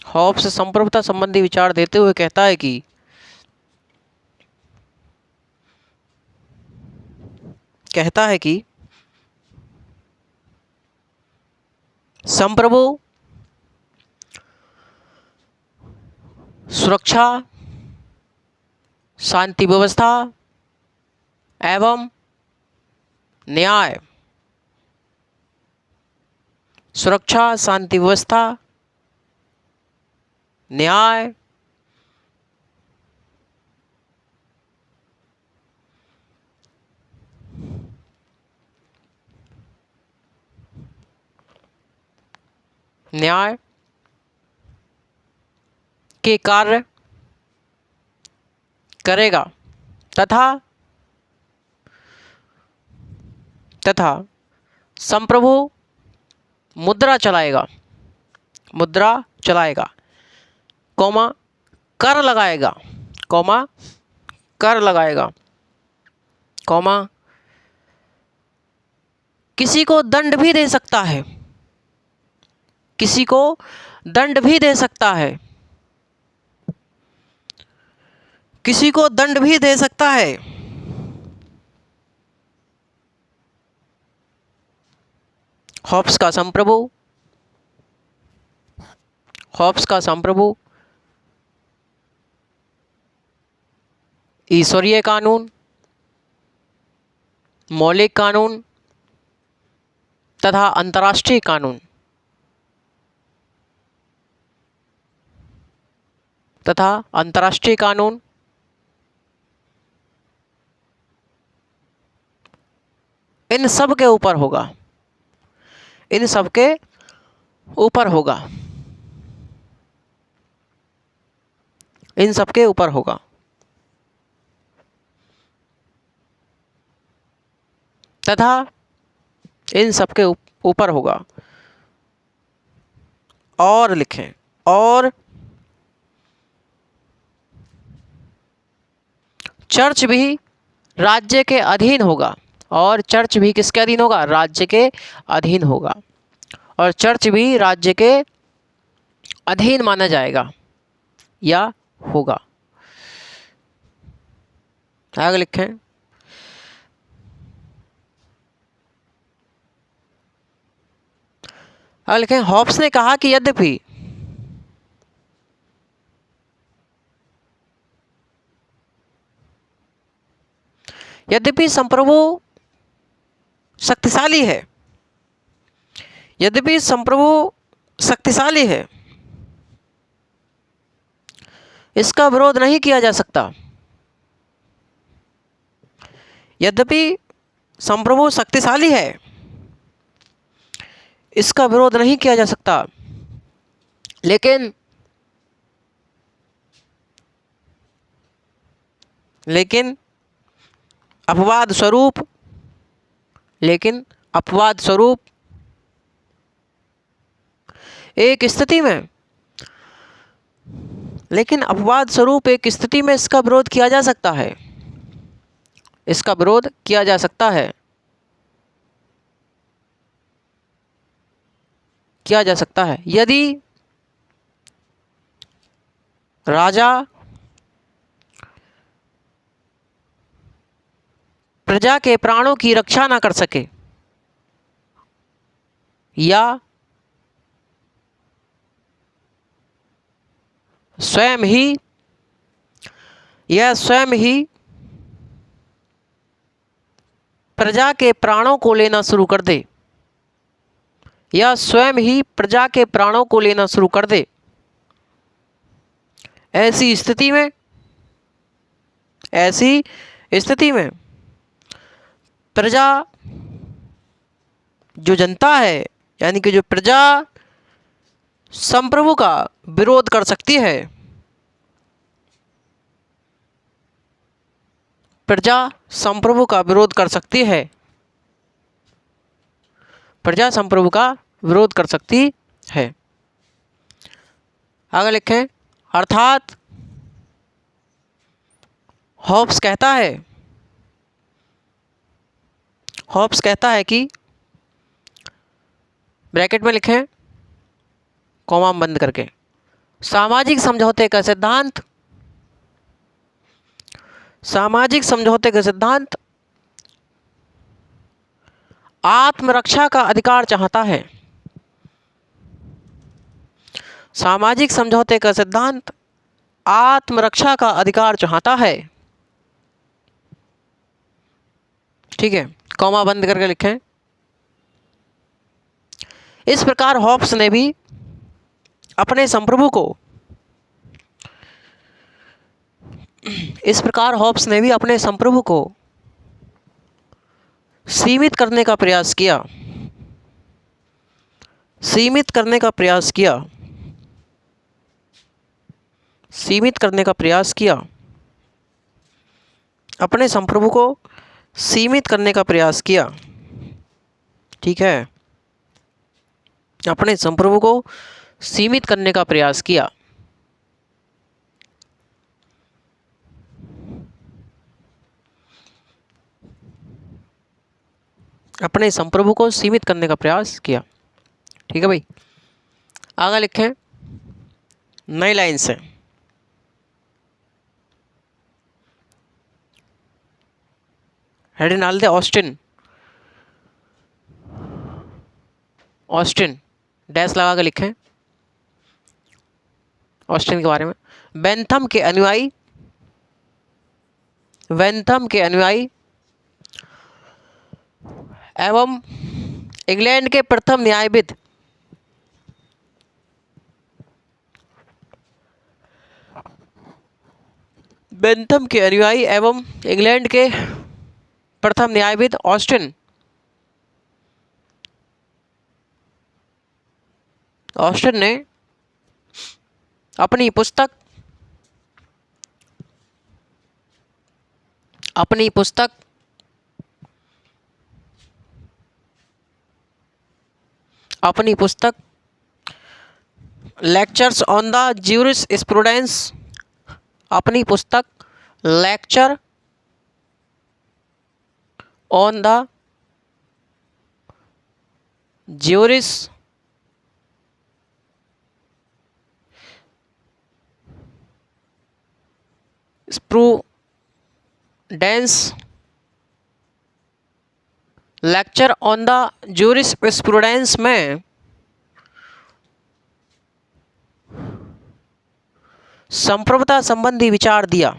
हॉब्स संप्रभुता संबंधी विचार देते हुए कहता है कि संप्रभु सुरक्षा, शांति व्यवस्था एवं न्याय, सुरक्षा, शांति व्यवस्था, न्याय, न्याय के कार्य करेगा तथा संप्रभु मुद्रा चलाएगा, मुद्रा चलाएगा, कौमा कर लगाएगा, कौमा कर लगाएगा, कौमा किसी को दंड भी दे सकता है, किसी को दंड भी दे सकता है, किसी को दंड भी दे सकता है। हॉब्स का संप्रभु, हॉब्स का संप्रभु ईश्वरीय कानून, मौलिक कानून तथा अंतर्राष्ट्रीय कानून इन सब के ऊपर होगा, इन सब के ऊपर होगा, इन सब के ऊपर होगा। तथा इन सब के ऊपर होगा। और लिखें, और चर्च भी राज्य के अधीन होगा। और चर्च भी किसके अधीन होगा? राज्य के अधीन होगा। और चर्च भी राज्य के अधीन माना जाएगा या होगा। आगे लिखें, आगे लिखें, हॉब्स ने कहा कि यद्यपि संप्रभु शक्तिशाली है, यद्यपि संप्रभु शक्तिशाली है, इसका विरोध नहीं किया जा सकता। यद्यपि संप्रभु शक्तिशाली है, इसका विरोध नहीं किया जा सकता, लेकिन अपवाद स्वरूप एक स्थिति में इसका विरोध किया जा सकता है, इसका विरोध किया जा सकता है, किया जा सकता है यदि राजा प्रजा के प्राणों की रक्षा ना कर सके या स्वयं ही प्रजा के प्राणों को लेना शुरू कर दे, या स्वयं ही प्रजा के प्राणों को लेना शुरू कर दे। ऐसी स्थिति में प्रजा, जो जनता है, यानी कि जो प्रजा संप्रभु का विरोध कर सकती है, प्रजा संप्रभु का विरोध कर सकती है, प्रजा संप्रभु का विरोध कर सकती है। आगे लिखें, अर्थात हॉब्स कहता है कि, ब्रैकेट में लिखें कॉमा बंद करके, सामाजिक समझौते का सिद्धांत आत्मरक्षा का अधिकार चाहता है। सामाजिक समझौते का सिद्धांत आत्मरक्षा का अधिकार चाहता है। ठीक है, कॉमा बंद करके लिखें। इस प्रकार हॉब्स ने भी अपने संप्रभु को सीमित करने का प्रयास किया, अपने संप्रभु को सीमित करने का प्रयास किया। ठीक है, अपने संप्रभु को सीमित करने का प्रयास किया। अपने संप्रभु को सीमित करने का प्रयास किया। ठीक है भाई, आगे लिखें नई लाइन से। हेडिंग डाल दे ऑस्टिन डैश लगा के लिखें ऑस्टिन के बारे में। बेंथम के अनुयायी एवं इंग्लैंड के प्रथम न्यायविद बेंथम के अनुयायी एवं इंग्लैंड के प्रथम न्यायविद ऑस्टिन ने अपनी पुस्तक lectures on the jurisprudence lecture on the jurisprudence में संप्रभुता संबंधी विचार दिया।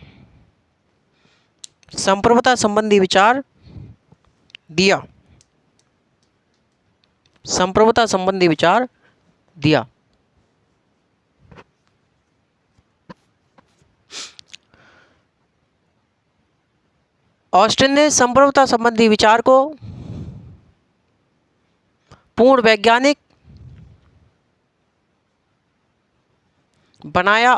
ऑस्टिन ने संप्रभुता संबंधी विचार को पूर्ण वैज्ञानिक बनाया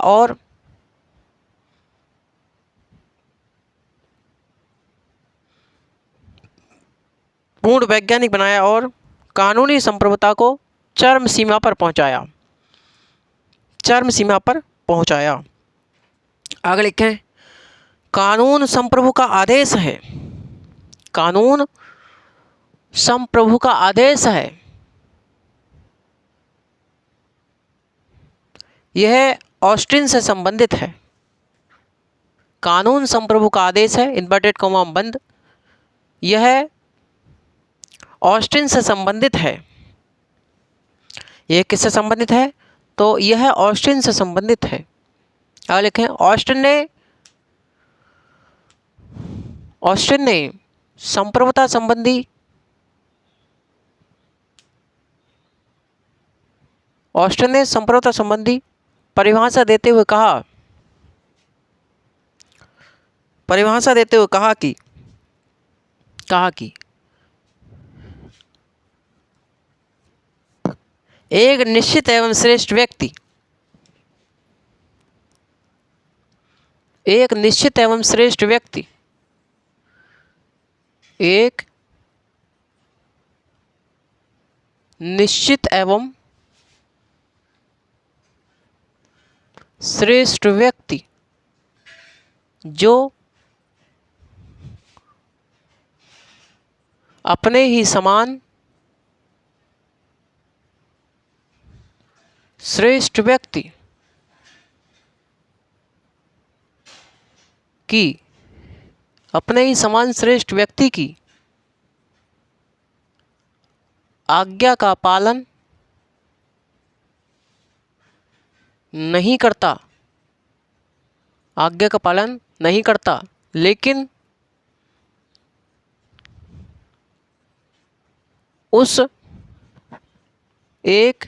और कानूनी संप्रभुता को चरम सीमा पर पहुंचाया। आगे लिखें, कानून संप्रभु का आदेश है। यह ऑस्टिन से संबंधित है। कानून संप्रभु का आदेश है, इन्वर्टेड कॉमा बंद। यह ऑस्टिन से संबंधित है। यह किससे संबंधित है? तो यह ऑस्टिन से संबंधित है। आगे लिखें, ऑस्टिन ने संप्रभुता संबंधी परिभाषा देते हुए कहा कि एक निश्चित एवं श्रेष्ठ व्यक्ति एक निश्चित एवं श्रेष्ठ व्यक्ति जो अपने ही समान श्रेष्ठ व्यक्ति की आज्ञा का पालन नहीं करता, लेकिन उस एक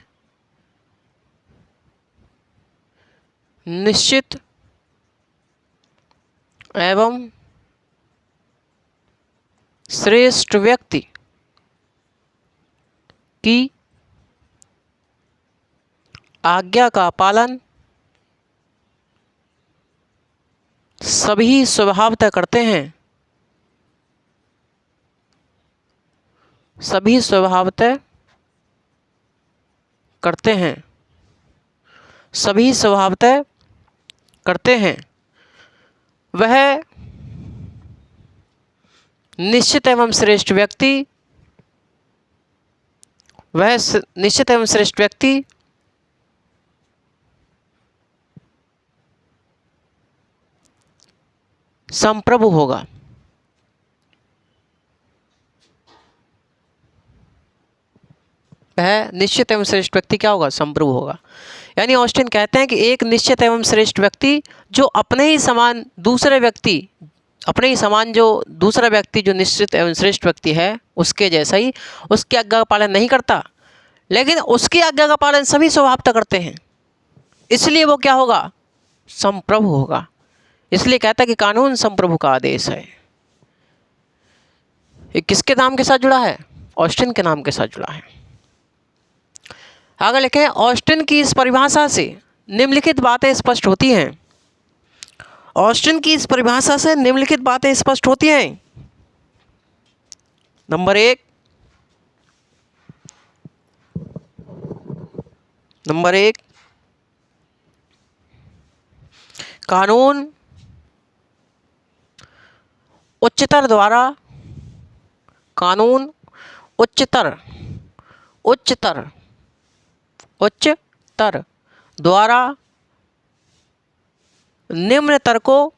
निश्चित एवं श्रेष्ठ व्यक्ति की आज्ञा का पालन सभी स्वभावतः करते हैं। वह निश्चित एवं श्रेष्ठ व्यक्ति संप्रभु होगा। वह निश्चित एवं श्रेष्ठ व्यक्ति क्या होगा? संप्रभु होगा। यानी ऑस्टिन कहते हैं कि एक निश्चित एवं श्रेष्ठ व्यक्ति जो अपने ही समान दूसरे व्यक्ति अपने ही समान जो दूसरा व्यक्ति जो निश्चित एवं श्रेष्ठ व्यक्ति है उसके जैसा ही उसकी आज्ञा का पालन नहीं करता, लेकिन उसकी आज्ञा का पालन सभी स्वभावतः करते हैं, इसलिए वो क्या होगा? संप्रभु होगा। इसलिए कहता है कि कानून संप्रभु का आदेश है। ये किसके नाम के साथ जुड़ा है? ऑस्टिन के नाम के साथ जुड़ा है। आगे लिखें, ऑस्टिन की इस परिभाषा से निम्नलिखित बातें स्पष्ट होती हैं। ऑस्टिन की इस परिभाषा से निम्नलिखित बातें स्पष्ट होती हैं। नंबर एक, कानून उच्चतर द्वारा निम्नतर को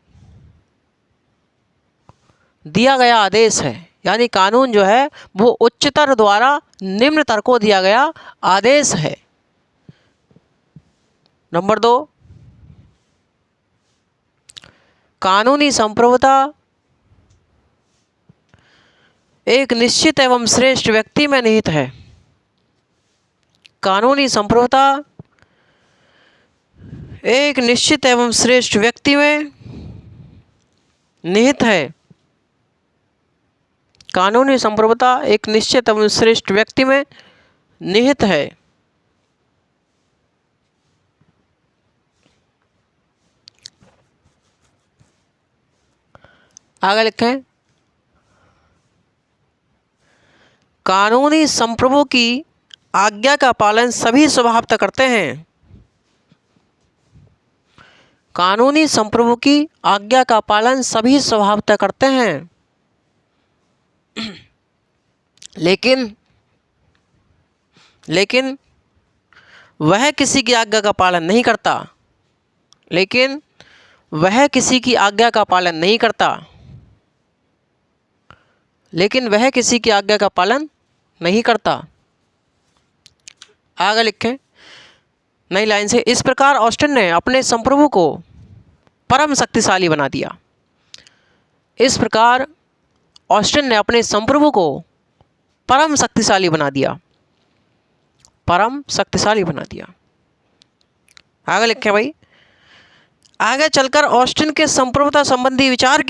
दिया गया आदेश है। यानी कानून जो है वो उच्चतर द्वारा निम्नतर को दिया गया आदेश है। नंबर 2, कानूनी संप्रभुता एक निश्चित एवं श्रेष्ठ व्यक्ति में निहित है। कानूनी संप्रभुता एक निश्चित एवं श्रेष्ठ व्यक्ति में निहित है। कानूनी संप्रभुता एक निश्चित एवं श्रेष्ठ व्यक्ति में निहित है। आगे लिखें, कानूनी संप्रभु की आज्ञा का पालन सभी स्वभावतः करते हैं। कानूनी संप्रभु की आज्ञा का पालन सभी स्वभावतः करते हैं, लेकिन वह किसी की आज्ञा का पालन नहीं करता। आगे लिखें नई लाइन से, इस प्रकार ऑस्टिन ने अपने संप्रभु को परम शक्तिशाली बना दिया। इस प्रकार ऑस्टिन ने अपने संप्रभु को परम शक्तिशाली बना दिया। आगे लिखें भाई, आगे चलकर ऑस्टिन के संप्रभुता संबंधी विचार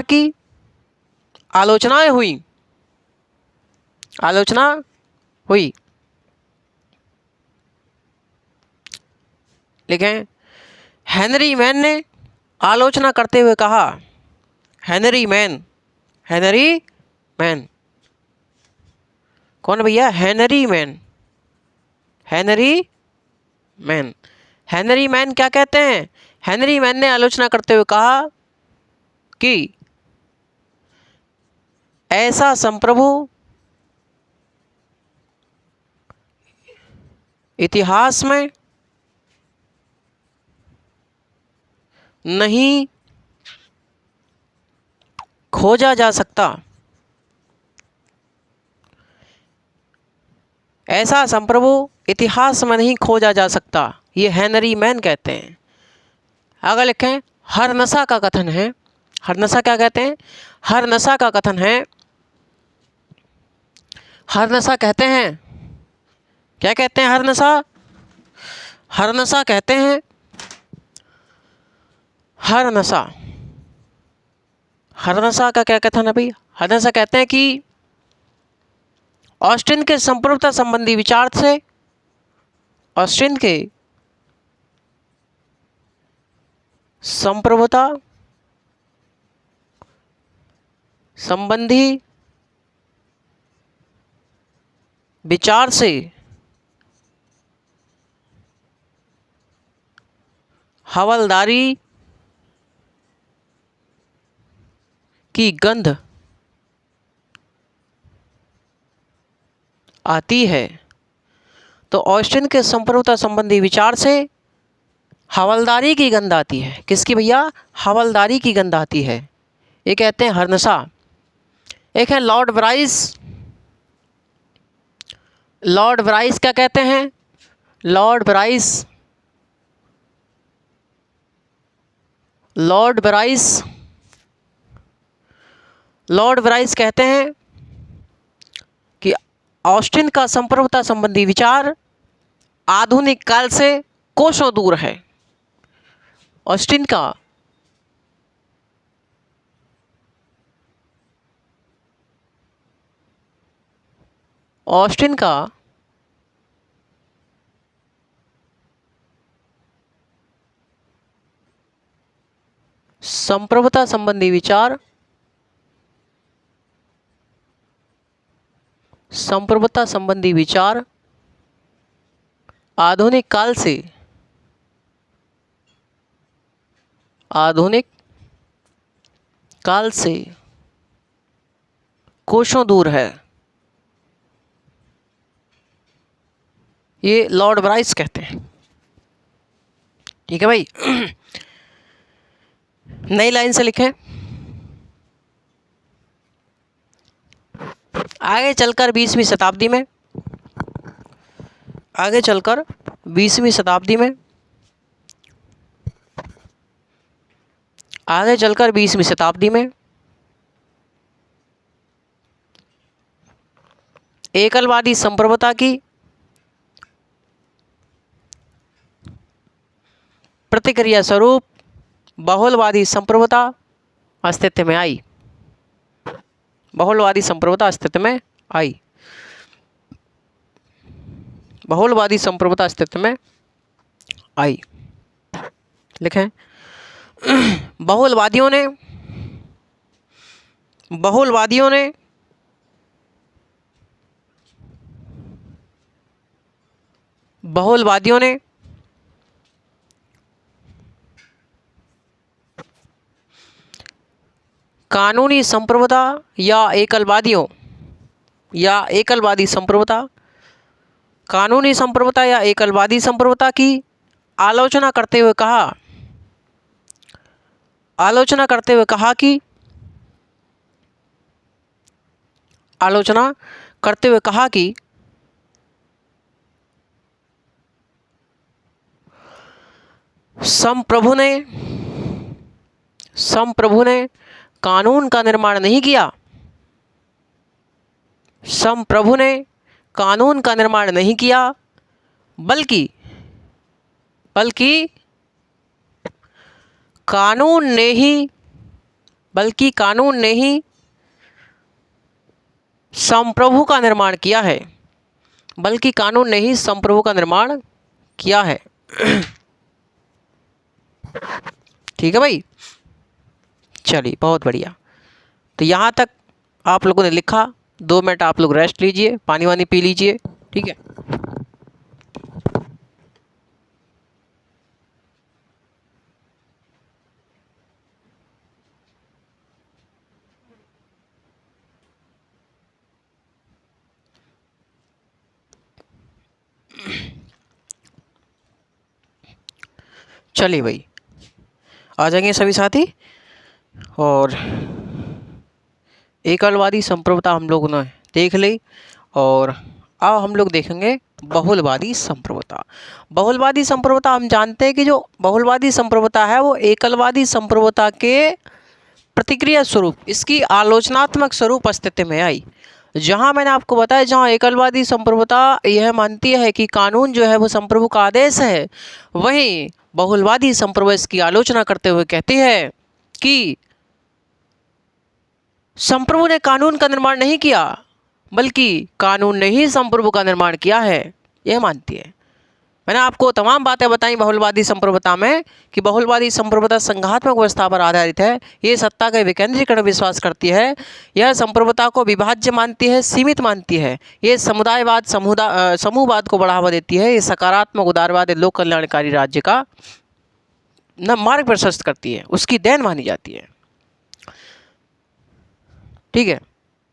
की आलोचना हुई। लिखें, हेनरी मैन ने आलोचना करते हुए कहा। हेनरी मैन कौन भैया? हेनरी मैन क्या कहते हैं? हेनरी मैन ने आलोचना करते हुए कहा कि ऐसा संप्रभु इतिहास में नहीं खोजा जा सकता। ऐसा संप्रभु इतिहास में नहीं खोजा जा सकता, ये हेनरी मैन कहते हैं। आगे लिखें, हरनसा का कथन है। हरनसा क्या कहते हैं? हरनसा का कथन है। हरनसा कहते हैं, क्या कहते हैं? हरनसा कहते हैं, हरनसा का क्या कथन है भाई? हरनसा कहते हैं कि ऑस्टिन के संप्रभुता संबंधी विचार से ऑस्टिन के संप्रभुता संबंधी विचार से हवलदारी की गंध आती है। तो ऑस्टिन के संप्रभुता संबंधी विचार से हवलदारी की गंध आती है। किसकी भैया? हवलदारी की गंध आती है। ये कहते हैं हरनसा। एक है लॉर्ड ब्राइस। लॉर्ड ब्राइस क्या कहते हैं? लॉर्ड ब्राइस लॉर्ड ब्राइस कहते हैं कि ऑस्टिन का संप्रभुता संबंधी विचार आधुनिक काल से कोसों दूर है। ऑस्टिन का संप्रभुता संबंधी विचार आधुनिक काल से कोसों दूर है। ये लॉर्ड ब्राइस कहते हैं। ठीक है भाई। नई लाइन से लिखें, आगे चलकर 20वीं शताब्दी में एकलवादी संप्रभुता की प्रतिक्रिया स्वरूप बहुलवादी संप्रभुता अस्तित्व में आई। बहुलवादी संप्रभुता अस्तित्व में आई। लिखें, बहुलवादियों ने कानूनी संप्रभुता या एकलवादी संप्रभुता की आलोचना करते हुए कहा कि संप्रभु ने कानून का निर्माण नहीं किया, बल्कि कानून ने ही संप्रभु का निर्माण किया है। ठीक है भाई, चलिए बहुत बढ़िया। तो यहाँ तक आप लोगों ने लिखा। 2 मिनट आप लोग रेस्ट लीजिए, पानी वानी पी लीजिए। ठीक है, चलिए भाई आ जाएंगे सभी साथी। और एकलवादी संप्रभुता हम लोगों ने देख ली, और अब हम लोग देखेंगे बहुलवादी संप्रभुता। हम जानते हैं कि जो बहुलवादी संप्रभुता है वो एकलवादी संप्रभुता के प्रतिक्रिया स्वरूप, इसकी आलोचनात्मक स्वरूप अस्तित्व में आई। जहां मैंने आपको बताया, जहां एकलवादी संप्रभुता यह मानती है कि कानून जो है वो संप्रभु का आदेश है, वहीं बहुलवादी संप्रभु इसकी आलोचना करते हुए कहती है कि संप्रभु ने कानून का निर्माण नहीं किया, बल्कि कानून ने ही संप्रभु का निर्माण किया है, यह मानती है। मैंने आपको तमाम बातें बताई बहुलवादी संप्रभुता में कि बहुलवादी संप्रभुता संघात्मक व्यवस्था पर आधारित है। ये सत्ता के विकेंद्रीकरण विश्वास करती है। यह संप्रभुता को विभाज्य मानती है, सीमित मानती है। ये समुदायवाद समूहवाद को बढ़ावा देती है। ये सकारात्मक उदारवाद लोक कल्याणकारी राज्य का मार्ग प्रशस्त करती है, उसकी देन मानी जाती है। ठीक है,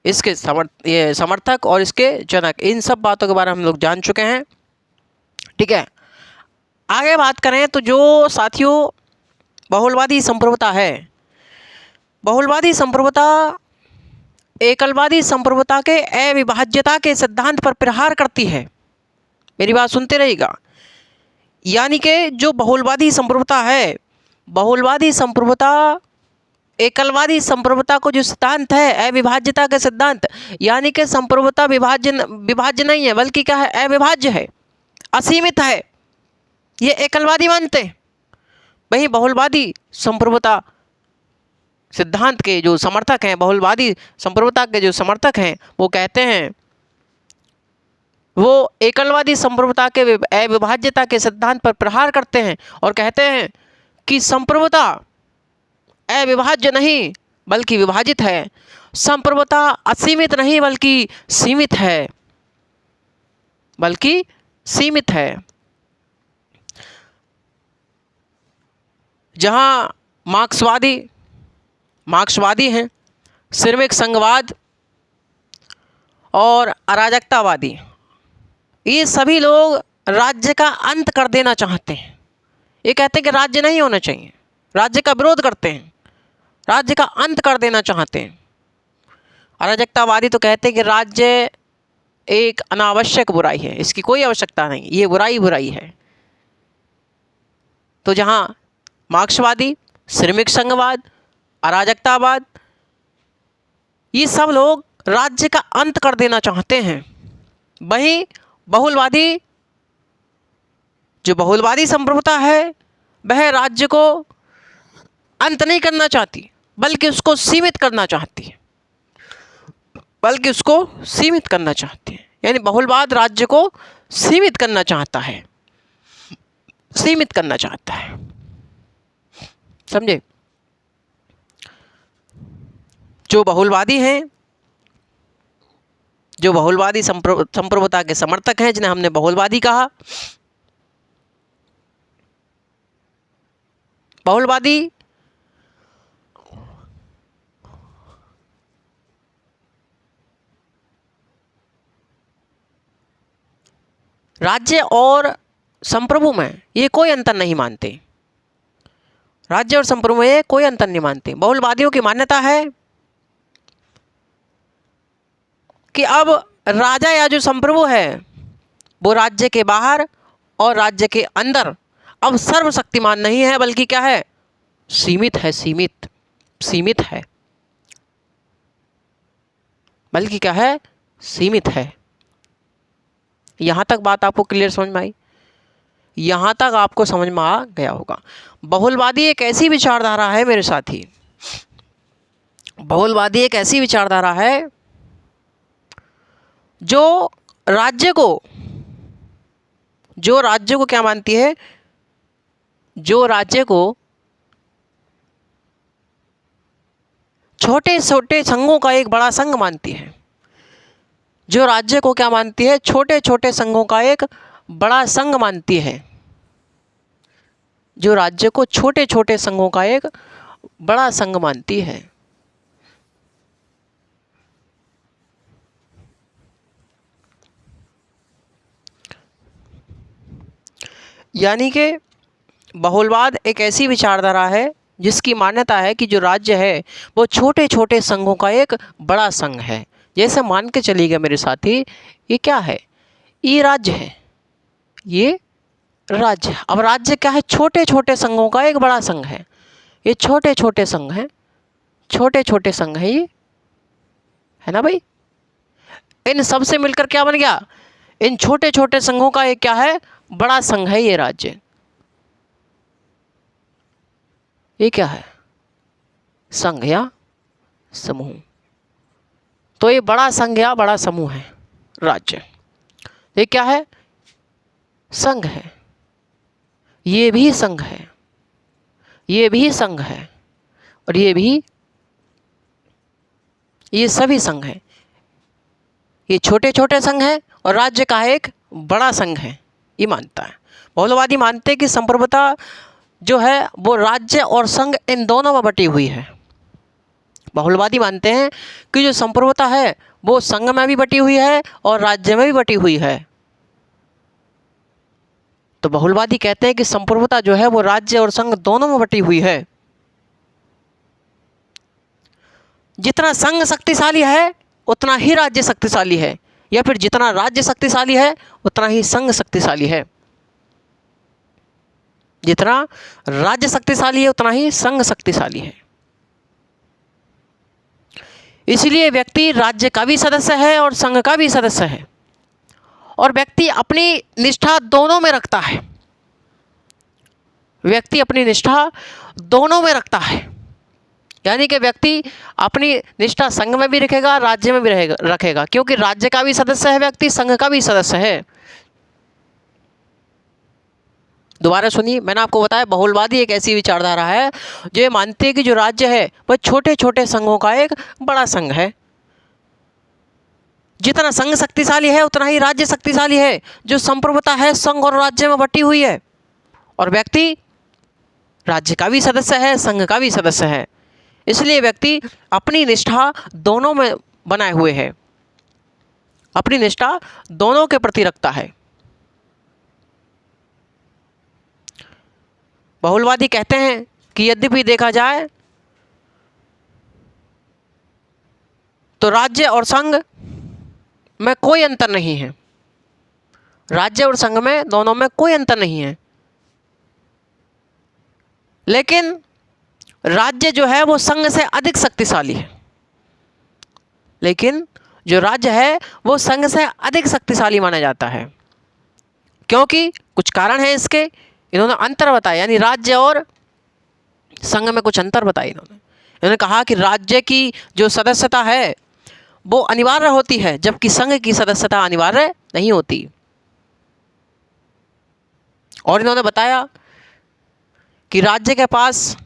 इसके समर्थक और इसके जनक, इन सब बातों के बारे में हम लोग जान चुके हैं। ठीक है, आगे बात करें तो जो साथियों बहुलवादी संप्रभुता है, बहुलवादी संप्रभुता एकलवादी संप्रभुता के अविभाज्यता के सिद्धांत पर प्रहार करती है। मेरी बात सुनते रहिएगा। यानी कि जो बहुलवादी संप्रभुता है बहुलवादी संप्रभुता एकलवादी संप्रभुता को जो सिद्धांत है अविभाज्यता का सिद्धांत, यानी कि संप्रभुता विभाज्य नहीं है बल्कि क्या है, अविभाज्य है, असीमित है, ये एकलवादी मानते हैं। वहीं बहुलवादी संप्रभुता सिद्धांत के जो समर्थक हैं, बहुलवादी संप्रभुता के जो समर्थक हैं, वो कहते हैं, वो एकलवादी संप्रभुता के अविभाज्यता के सिद्धांत पर प्रहार करते हैं और कहते हैं कि संप्रभुता अविभाज्य नहीं बल्कि विभाजित है, संप्रभुता असीमित नहीं बल्कि सीमित है, बल्कि सीमित है। जहाँ मार्क्सवादी हैं, श्रमिक संघवाद और अराजकतावादी, ये सभी लोग राज्य का अंत कर देना चाहते हैं। ये कहते हैं कि राज्य नहीं होना चाहिए, राज्य का विरोध करते हैं, राज्य का अंत कर देना चाहते हैं। अराजकतावादी तो कहते हैं कि राज्य एक अनावश्यक बुराई है, इसकी कोई आवश्यकता नहीं, ये बुराई है। तो जहाँ मार्क्सवादी, श्रमिक संघवाद, अराजकतावाद, ये सब लोग राज्य का अंत कर देना चाहते हैं, वहीं बहुलवादी जो बहुलवादी संप्रभुता है वह राज्य को अंत नहीं करना चाहती बल्कि उसको सीमित करना चाहती है, यानी बहुलवाद राज्य को सीमित करना चाहता है, समझे। जो बहुलवादी हैं, जो बहुलवादी संप्रभुता के समर्थक हैं, जिन्हें हमने बहुलवादी कहा, बहुलवादी राज्य और संप्रभु में ये कोई अंतर नहीं मानते, राज्य और संप्रभु में कोई अंतर नहीं मानते। बहुलवादियों की मान्यता है कि अब राजा या जो संप्रभु है वो राज्य के बाहर और राज्य के अंदर अब सर्वशक्तिमान नहीं है बल्कि क्या है, सीमित है, बल्कि क्या है, सीमित है। यहाँ तक बात आपको क्लियर समझ में आई? यहाँ तक आपको समझ में आ गया होगा। बहुलवादी एक ऐसी विचारधारा है मेरे साथी, बहुलवादी एक ऐसी विचारधारा है जो राज्य को क्या मानती है, जो राज्य को छोटे छोटे संघों का एक बड़ा संघ मानती है, जो राज्य को क्या मानती है, छोटे छोटे संघों का एक बड़ा संघ मानती है, जो राज्य को छोटे छोटे संघों का एक बड़ा संघ मानती है। यानी कि बहुलवाद एक ऐसी विचारधारा है जिसकी मान्यता है कि जो राज्य है वो छोटे छोटे संघों का एक बड़ा संघ है। जैसे मान के चलिएगा मेरे साथी, ये क्या है, ये राज्य है, ये राज्य। अब राज्य क्या है, छोटे छोटे संघों का एक बड़ा संघ है। ये छोटे छोटे संघ हैं, ये है ना भाई। इन सब से मिलकर क्या बन गया, इन छोटे छोटे संघों का एक क्या है, बड़ा संघ है ये राज्य। ये क्या है, संघ या समूह। तो ये बड़ा संघ या बड़ा समूह है राज्य। ये क्या है, संघ है, ये भी संघ है, ये भी संघ है, और ये सभी संघ है। ये छोटे छोटे संघ है और राज्य का एक बड़ा संघ है, ये मानता है। बहुलवादी मानते हैं कि संप्रभुता जो है वो राज्य और संघ इन दोनों में बटी हुई है। बहुलवादी मानते हैं कि जो संप्रभुता है वो संघ में भी बटी हुई है और राज्य में भी बटी हुई है। तो बहुलवादी कहते हैं कि संप्रभुता जो है वो राज्य और संघ दोनों में बटी हुई है। जितना संघ शक्तिशाली है उतना ही राज्य शक्तिशाली है, या फिर जितना राज्य शक्तिशाली है उतना ही संघ शक्तिशाली है। जितना राज्य शक्तिशाली है उतना ही संघ शक्तिशाली है। इसलिए व्यक्ति राज्य का भी सदस्य है और संघ का भी सदस्य है, और व्यक्ति अपनी निष्ठा दोनों में रखता है। व्यक्ति अपनी निष्ठा दोनों में रखता है, यानी कि व्यक्ति अपनी निष्ठा संघ में भी रखेगा, राज्य में भी रखेगा, क्योंकि राज्य का भी सदस्य है व्यक्ति, संघ का भी सदस्य है। दोबारा सुनिए, मैंने आपको बताया बहुलवादी एक ऐसी विचारधारा है जो ये मानती है कि जो राज्य है वह छोटे छोटे संघों का एक बड़ा संघ है। जितना संघ शक्तिशाली है उतना ही राज्य शक्तिशाली है। जो संप्रभुता है संघ और राज्य में बटी हुई है, और व्यक्ति राज्य का भी सदस्य है, संघ का भी सदस्य है। इसलिए व्यक्ति अपनी निष्ठा दोनों में बनाए हुए है, अपनी निष्ठा दोनों के प्रति रखता है। बहुलवादी कहते हैं कि यद्यपि देखा जाए तो राज्य और संघ में कोई अंतर नहीं है। राज्य और संघ में दोनों में कोई अंतर नहीं है, लेकिन राज्य जो है वो संघ से अधिक शक्तिशाली है। लेकिन जो राज्य है वो संघ से अधिक शक्तिशाली माना जाता है, क्योंकि कुछ कारण है इसके। इन्होंने अंतर बताया, यानी राज्य और संघ में कुछ अंतर बताए इन्होंने कहा कि राज्य की जो सदस्यता है वो अनिवार्य होती है, जबकि संघ की सदस्यता अनिवार्य नहीं होती। और इन्होंने बताया कि राज्य के पास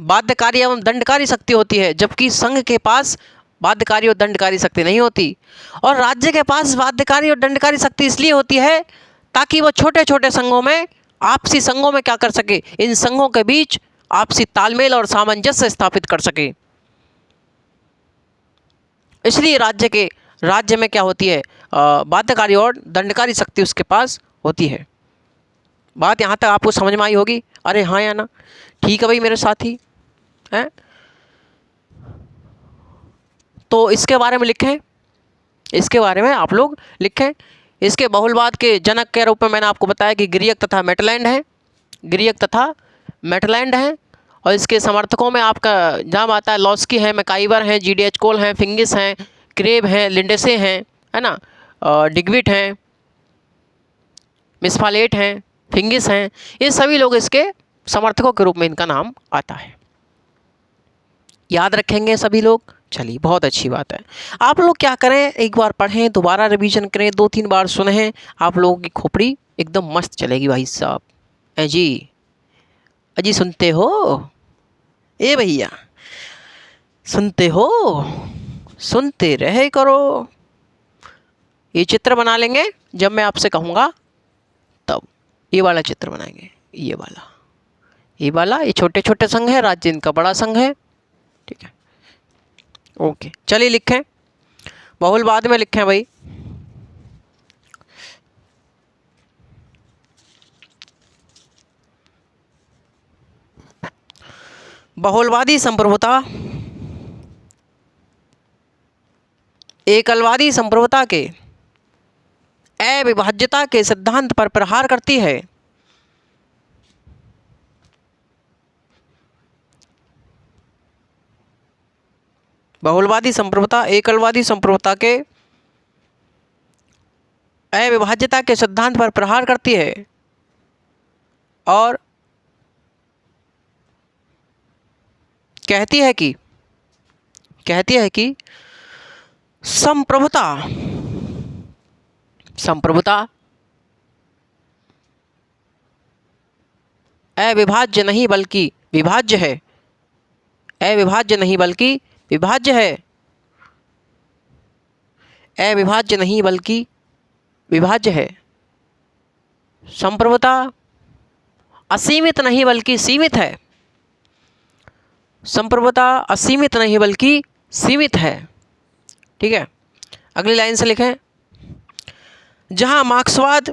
बाध्यकारी एवं दंडकारी शक्ति होती है, जबकि संघ के पास बाध्यकारी और दंडकारी शक्ति नहीं होती। और राज्य के पास बाध्यकारी और दंडकारी शक्ति इसलिए होती है ताकि वो छोटे छोटे संघों में, आपसी संघों में क्या कर सके, इन संघों के बीच आपसी तालमेल और सामंजस्य स्थापित कर सके। इसलिए राज्य में क्या होती है, बाध्यकारी और दंडकारी शक्ति उसके पास होती है। बात यहाँ तक आपको समझ में आई होगी? अरे हाँ या ना? ठीक है भाई मेरे साथी हैं। तो इसके बारे में लिखें, इसके बारे में आप लोग लिखें। इसके बहुलवाद के जनक के रूप में मैंने आपको बताया कि ग्रीक तथा मेटलैंड है, ग्रीक तथा मेटलैंड है। और इसके समर्थकों में आपका नाम आता है लॉस्की है, मैकाइवर हैं, GDH कोल हैं, फिंगिस हैं, क्रेब हैं, लिंडेसे हैं, है ना, डिग्विट हैं, मिसफालेट हैं, फिंगिस हैं। ये सभी लोग इसके समर्थकों के रूप में इनका नाम आता है। याद रखेंगे सभी लोग? चलिए बहुत अच्छी बात है। आप लोग क्या करें, एक बार पढ़ें, दोबारा रिवीजन करें, 2-3 बार सुनें, आप लोगों की खोपड़ी एकदम मस्त चलेगी भाई साहब। जी अजी सुनते हो? ए भैया सुनते हो? सुनते रहे करो। ये चित्र बना लेंगे जब मैं आपसे कहूँगा तब। ये वाला चित्र बनाएंगे, ये वाला, ये छोटे छोटे संघ है, राज्य इनका बड़ा संघ है। ठीक है, ओके। चलिए लिखें, बहुलवाद में लिखें भाई। बहुलवादी संप्रभुता एकलवादी संप्रभुता के अविभाज्यता के सिद्धांत पर प्रहार करती है। बहुलवादी संप्रभुता एकलवादी संप्रभुता के अविभाज्यता के सिद्धांत पर प्रहार करती है और कहती है कि संप्रभुता अविभाज्य नहीं बल्कि विभाज्य है। अविभाज्य नहीं बल्कि विभाज्य है। अविभाज्य नहीं बल्कि विभाज्य है। संप्रभुता असीमित नहीं बल्कि सीमित है। संप्रभुता असीमित नहीं बल्कि सीमित है। ठीक है, अगली लाइन से लिखें। जहां मार्क्सवाद,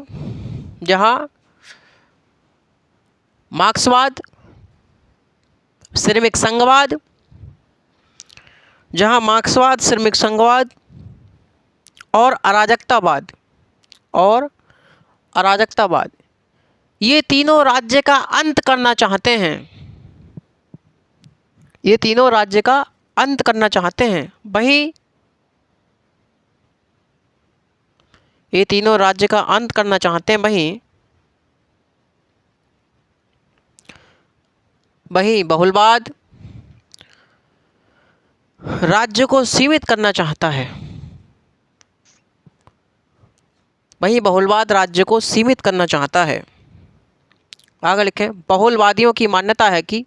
श्रमिक संघवाद, जहां मार्क्सवाद, श्रमिक संघवाद और अराजकतावाद ये तीनों राज्य का अंत करना चाहते हैं। ये तीनों राज्य का अंत करना चाहते हैं। वहीं ये तीनों राज्य का अंत करना चाहते हैं, वहीं बहुलवाद राज्य को सीमित करना चाहता है। वहीं बहुलवाद राज्य को सीमित करना चाहता है। आगे लिखें, बहुलवादियों की मान्यता है कि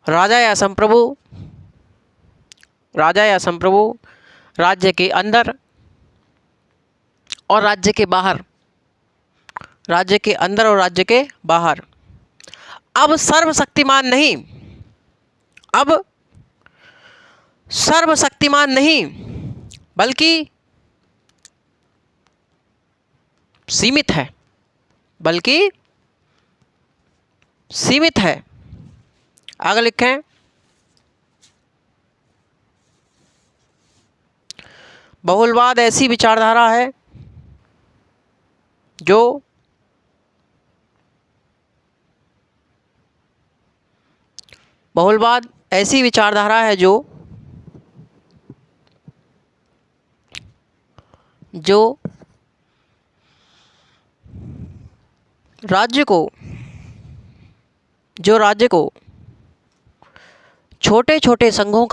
राजा या संप्रभु राज्य के अंदर और राज्य के बाहर, राज्य के अंदर और राज्य के बाहर अब सर्वशक्तिमान नहीं बल्कि सीमित है। आगे लिखें, बहुलवाद ऐसी विचारधारा है जो राज्य को छोटे छोटे संघों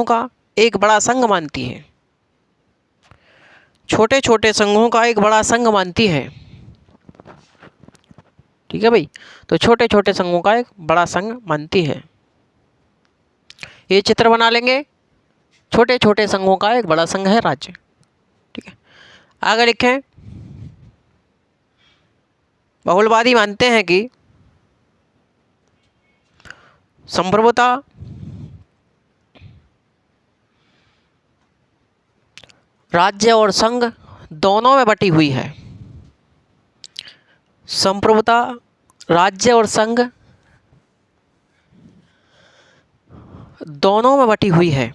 का एक बड़ा संघ मानती है। छोटे छोटे संघों का एक बड़ा संघ मानती है। ठीक है भाई, तो छोटे छोटे संघों का एक बड़ा संघ मानती है। ये चित्र बना लेंगे, छोटे छोटे संघों का एक बड़ा संघ है राज्य। ठीक है, आगे लिखें, बहुलवादी मानते हैं कि संप्रभुता राज्य और संघ दोनों में बटी हुई है। संप्रभुता राज्य और संघ दोनों में बटी हुई है।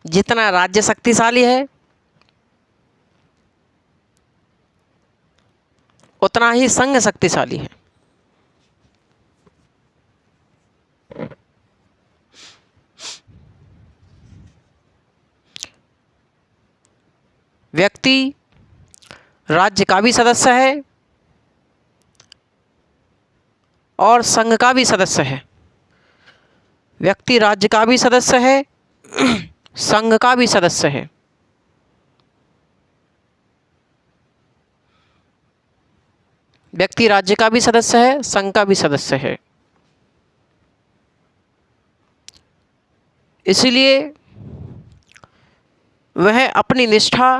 जितना राज्य शक्तिशाली है उतना ही संघ शक्तिशाली है। व्यक्ति राज्य का भी सदस्य है और संघ का भी सदस्य है। व्यक्ति राज्य का भी सदस्य है, संघ का भी सदस्य है। व्यक्ति राज्य का भी सदस्य है, संघ का भी सदस्य है। इसलिए वह अपनी निष्ठा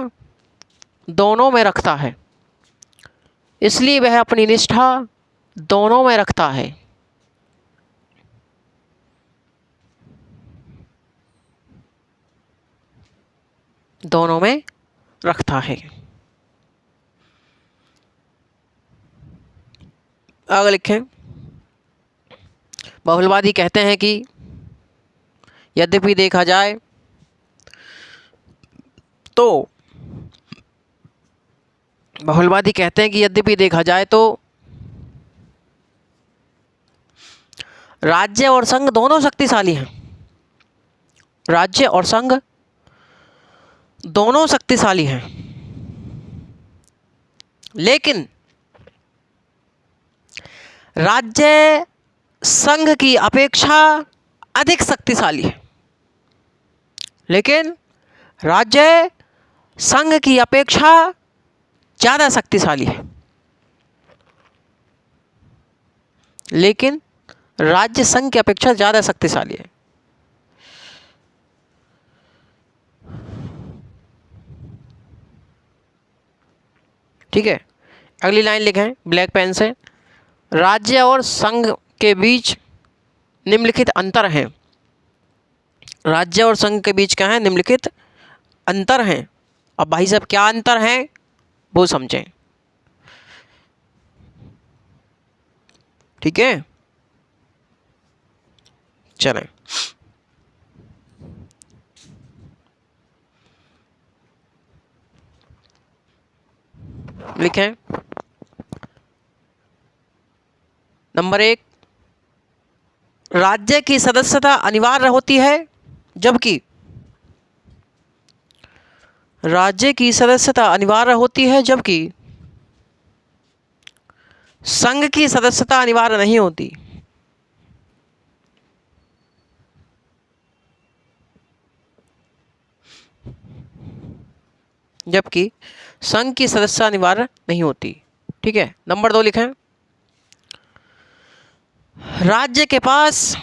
दोनों में रखता है। दोनों में रखता है। आगे लिखें, बहुलवादी कहते हैं कि यद्यपि देखा जाए तो राज्य और संघ दोनों शक्तिशाली हैं। राज्य और संघ दोनों शक्तिशाली हैं, लेकिन राज्य संघ की अपेक्षा अधिक शक्तिशाली है। ज़्यादा शक्तिशाली है। लेकिन राज्य संघ की अपेक्षा ज़्यादा शक्तिशाली है। ठीक है, अगली लाइन लिखें ब्लैक पेन से, राज्य और संघ के बीच निम्नलिखित अंतर हैं। राज्य और संघ के बीच क्या है? निम्नलिखित अंतर हैं। अब भाई साहब क्या अंतर हैं वो समझें। ठीक है, चलें। लिखें नंबर 1, राज्य की सदस्यता अनिवार्य होती है जबकि राज्य की सदस्यता अनिवार्य होती है जबकि संघ की सदस्यता अनिवार्य नहीं होती। जबकि संघ की सदस्यता अनिवार्य नहीं होती। ठीक है, नंबर 2 लिखें, राज्य के पास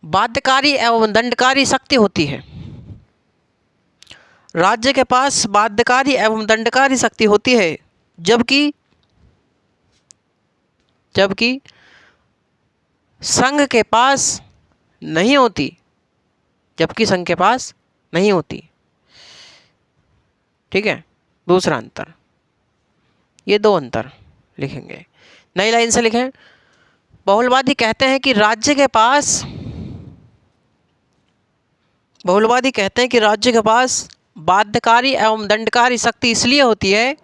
बाध्यकारी एवं दंडकारी शक्ति होती है। राज्य के पास बाध्यकारी एवं दंडकारी शक्ति होती है जबकि संघ के पास नहीं होती। जबकि संघ के पास नहीं होती। ठीक है, दूसरा अंतर, ये 2 अंतर लिखेंगे। नई लाइन से लिखें, बहुलवादी कहते हैं कि राज्य के पास बाध्यकारी एवं दंडकारी शक्ति इसलिए होती है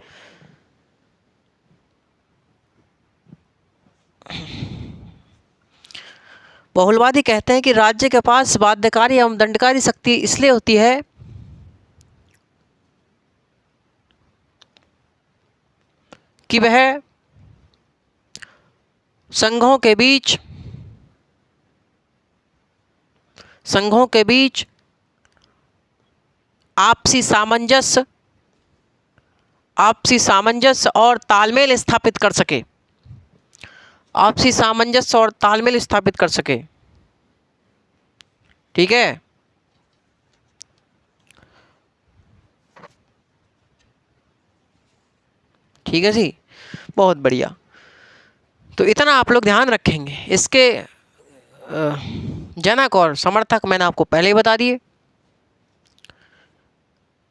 बहुलवादी कहते हैं कि राज्य के पास बाध्यकारी एवं दंडकारी शक्ति इसलिए होती है कि वह संघों के बीच आपसी सामंजस्य और तालमेल स्थापित कर सके। आपसी सामंजस्य और तालमेल स्थापित कर सके। ठीक है, ठीक है जी, बहुत बढ़िया। तो इतना आप लोग ध्यान रखेंगे। इसके जनक और समर्थक मैंने आपको पहले ही बता दिए।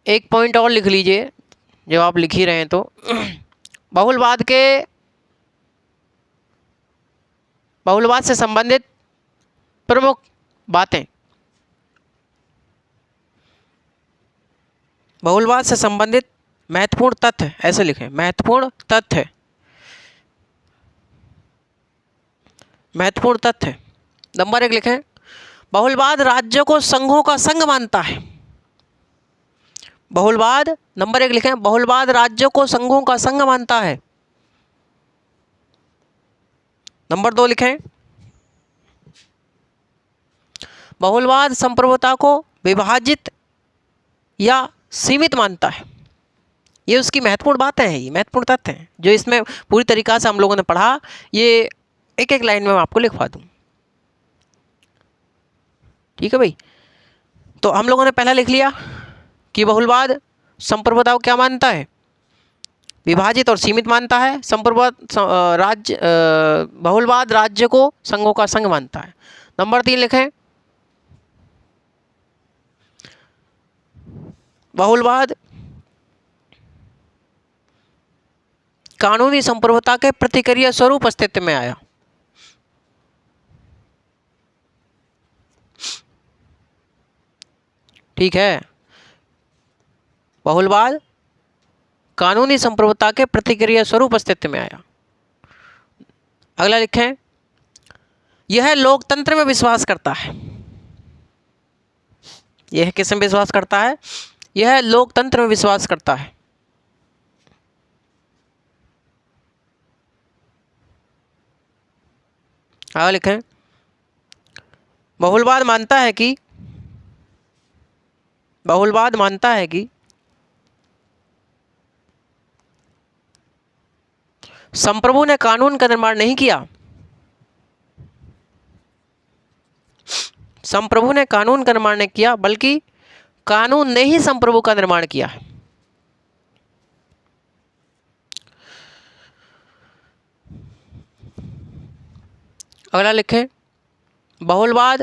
एक पॉइंट और लिख लीजिए जब आप लिख ही रहे हैं तो, बहुलवाद से संबंधित प्रमुख बातें। बहुलवाद से संबंधित महत्वपूर्ण तथ्य, ऐसे लिखें, महत्वपूर्ण तथ्य। नंबर 1 लिखें, बहुलवाद राज्यों को संघों का संघ मानता है। नंबर 1 लिखें, बहुलवाद राज्यों को संघों का संघ मानता है। नंबर 2 लिखें, बहुलवाद संप्रभुता को विभाजित या सीमित मानता है। ये उसकी महत्वपूर्ण बातें हैं, ये महत्वपूर्ण तथ्य हैं जो इसमें पूरी तरीक़ा से हम लोगों ने पढ़ा। ये एक एक लाइन में मैं आपको लिखवा दूँ। ठीक है भाई, तो हम लोगों ने पहला लिख लिया कि बहुलवाद संप्रभुता को क्या मानता है, विभाजित और सीमित मानता है। बहुलवाद राज्य को संघों का संघ मानता है। नंबर 3 लिखें, बहुलवाद कानूनी संप्रभुता के प्रतिक्रिया स्वरूप अस्तित्व में आया। ठीक है, बहुलवाद कानूनी संप्रभुता के प्रतिक्रिया स्वरूप अस्तित्व में आया। अगला लिखें, यह लोकतंत्र में विश्वास करता है। यह किस में विश्वास करता है? यह लोकतंत्र में विश्वास करता है। अगला लिखें, बहुलवाद मानता है कि संप्रभु ने कानून का निर्माण नहीं किया। संप्रभु ने कानून का निर्माण नहीं किया, बल्कि कानून ने ही संप्रभु का निर्माण किया है। अगला लिखें, बहुलवाद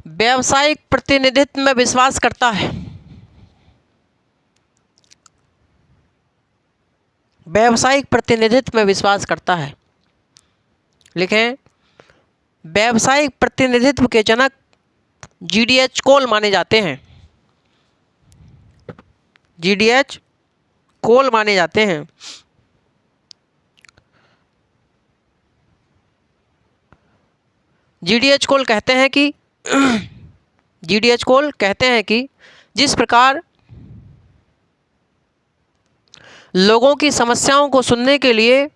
व्यावसायिक प्रतिनिधित्व में विश्वास करता है। व्यावसायिक प्रतिनिधित्व में विश्वास करता है। लिखें, व्यावसायिक प्रतिनिधित्व के जनक GDH कोल माने जाते हैं। GDH कोल माने जाते हैं। GDH कोल कहते हैं कि GDH कोल कहते हैं कि जिस प्रकार लोगों की समस्याओं को सुनने के लिए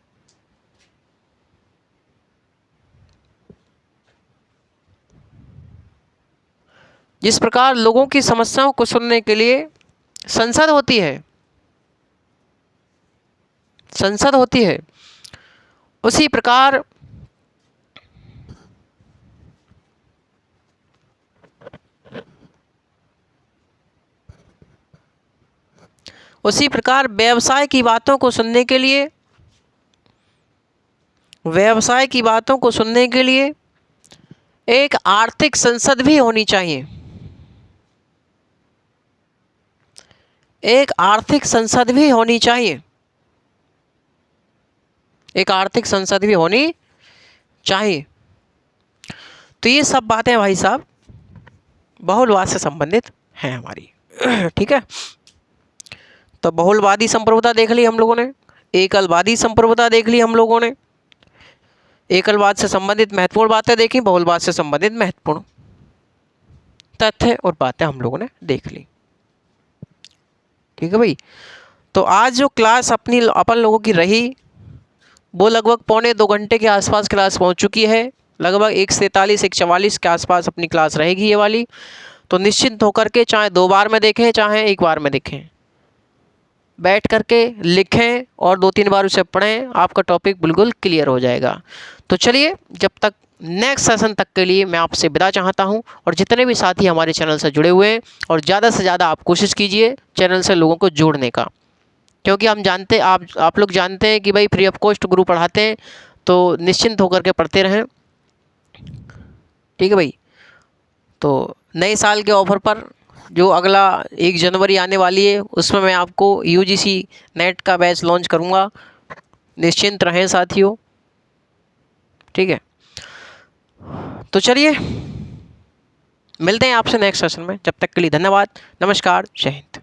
संसद होती है, उसी प्रकार व्यवसाय की बातों को सुनने के लिए एक आर्थिक संसद भी होनी चाहिए। एक आर्थिक संसद भी होनी चाहिए। तो ये सब बातें भाई साहब बहुलवाद से संबंधित हैं हमारी। ठीक है, तो बहुलवादी संप्रभुता देख ली हम लोगों ने, एकलवादी संप्रभुता देख ली हम लोगों ने, एकलवाद से संबंधित महत्वपूर्ण बातें देखी, बहुलवाद से संबंधित महत्वपूर्ण तथ्य और बातें हम लोगों ने देख ली। ठीक है भाई, तो आज जो क्लास अपन लोगों की रही वो लगभग 1.25 घंटे के आसपास क्लास पहुंच चुकी है। लगभग 1:43 1:44 के आसपास अपनी क्लास रहेगी ये वाली। तो निश्चिंत होकर के चाहे 2 बार में देखें चाहे 1 बार में देखें, बैठ करके लिखें और 2-3 बार उसे पढ़ें, आपका टॉपिक बिल्कुल क्लियर हो जाएगा। तो चलिए, जब तक नेक्स्ट सेशन तक के लिए मैं आपसे विदा चाहता हूं। और जितने भी साथी हमारे चैनल से जुड़े हुए हैं, और ज़्यादा से ज़्यादा आप कोशिश कीजिए चैनल से लोगों को जोड़ने का, क्योंकि आप लोग जानते हैं कि भाई फ्री ऑफ कॉस्ट गुरु पढ़ाते हैं, तो निश्चिंत होकर के पढ़ते रहें। ठीक है भाई, तो नए साल के ऑफर पर जो अगला 1 जनवरी आने वाली है उसमें मैं आपको UGC नेट का बैच लॉन्च करूँगा, निश्चिंत रहें साथियों। ठीक है, तो चलिए मिलते हैं आपसे नेक्स्ट सेशन में। जब तक के लिए धन्यवाद, नमस्कार, जय हिंद।